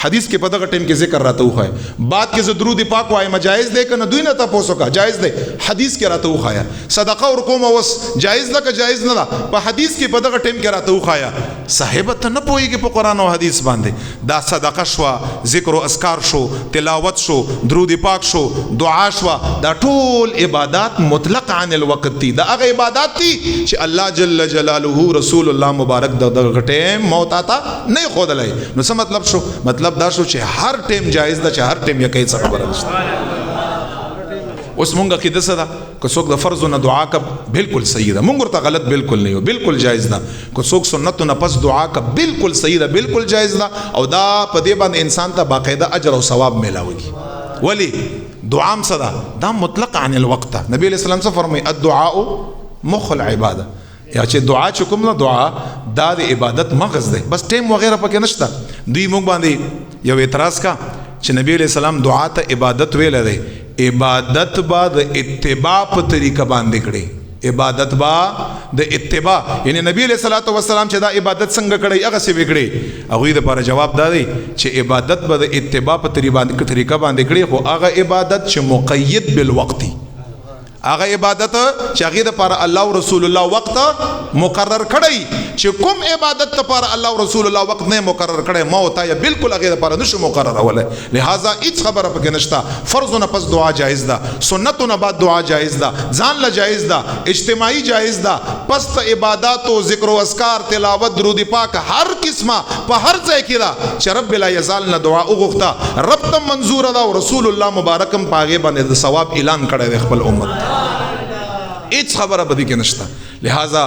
A: حدیث کې په دغه ټیم کې ذکر راته وخایا بعد کې ز درود پاک وایم جائز دی کنه دوی نه تاسو کا جائز دی حدیث کې راته وخایا صدقه ور کوم اوس جائز ده که جائز نه ده په حدیث کې په دغه ټیم کې راته وخایا صاحب ته نه پويږي په قران او حدیث باندې دا صدقه شو ذکر او اذکار شو تلاوت شو درود پاک شو دعا شو دا ټول عبادت مطلق عن الوقت دي دا هغه عبادت دي چې الله جل جلاله رسول الله مبارک دغه ټیم موت آتا نه خودلای نو څه مطلب شو مطلب دا شو چې هر ټیم جایز ده چې هر ټیم یې کوي څه خبره نشته اوس مونږه کې د صدا کو څوک د فرض نه دعا کا بالکل صحیح ده مونږ ورته غلط بالکل نه یو بالکل جایز ده کو څوک سنت نه پس دعا کا بالکل صحیح ده بالکل جایز ده او دا په دې باندې انسان ته باقاعده اجر او ثواب ملاوي ولی دعا هم صدا دا مطلق عن الوقت نبی علیہ السلام څه فرمایي الدعاء مخ العباده یا چې دعا چې کوم نه دعا دا د عبادت مغز ده بس ټیم وغیرہ پکې نشته دوی موږ باندې یو اعتراض کا چې نبی علیہ السلام دعا ته عبادت ویل ده عبادت بعد اتباع په طریقه باندې کړي عبادت با د اتباع یعنی نبی علیہ الصلوۃ والسلام چې دا عبادت څنګه کړي هغه څه وکړي هغه د لپاره جواب دی چې عبادت به د اتباع په طریقه باندې کړي خو هغه عبادت چې مقید بالوقت هغه عبادت چې هغه د لپاره الله او رسول الله وخت مقرر کړی چې کوم عبادت لپاره الله او رسول الله وخت نه مقرر کړي موت یا بالکل هغه لپاره نشو مقرر اوله لہذا هیڅ خبره پکې نشته فرض نه پس دعا جایز ده سنت نه بعد دعا جایز ده ځان له جایز ده اجتماعي جایز ده پس عبادت او ذکر او اذکار تلاوت درود پاک هر قسمه په هر ځای کې ده چې رب لا یزال نه دعا وغوښته رب ته منظور ده او رسول الله مبارکم پاغه باندې د ثواب اعلان کړی د خپل امت هیڅ خبره بدی کې نشته لہذا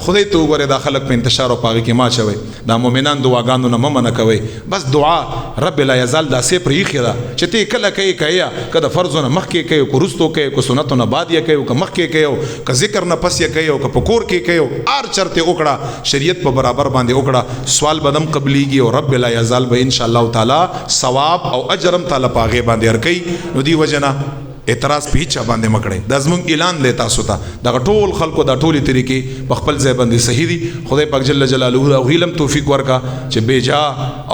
A: خدای ته وګوره دا خلک په انتشار او پاغي کې ما چوي دا مؤمنان دعاګانو نه ممنه کوي بس دعا رب لا یزال دا سه پرې خیره چې ته کله کوي کیا کله فرض نه مخ کې کوي کو رستو کوي کو سنت نه بعد یې کوي کو مخ کې کوي کو ذکر نه پس یې کوي کو پکور کې کوي ار چرته وکړه شریعت په برابر باندې وکړه سوال بدم قبليږي او رب لا یزال به ان شاء الله تعالی ثواب او اجرم تعالی پاغه باندې ورکي نو دی وجنه اعتراض په هیڅ باندې مکړي د زمون اعلان دی تاسو ته دا ټول خلکو دا ټولي طریقې په خپل ځای باندې صحیح دي خدای پاک جل جلاله او علم توفیق ورکا چې بیجا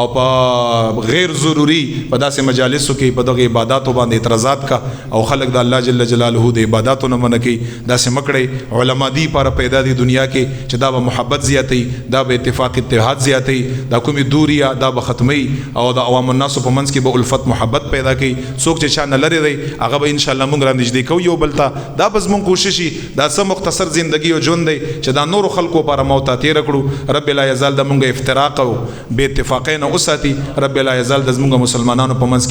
A: او په غیر ضروری په داسې مجالسو کې په دغه عبادتو باندې اعتراضات کا او خلک د الله جل جلاله د عبادتو نه منکي داسې مکړي علما دي پر پیدا دي دنیا کې چې دا به محبت زیاتې دا به اتفاق اتحاد زیاتې دا کومي دوریا دا به ختمي او د عوام الناس په منځ کې به الفت محبت پیدا کوي څوک چې شان لري دی هغه به ان شاء الله موږ را نږدې کوو یو بل ته دا بس موږ کوشش دا سم مختصر زندگی او ژوند دی چې دا نور خلکو پر موت تیر کړو رب لا یزال د موږ افتراق او بے اتفاقین او ساتي رب لا یزال د موږ مسلمانانو په منځ کې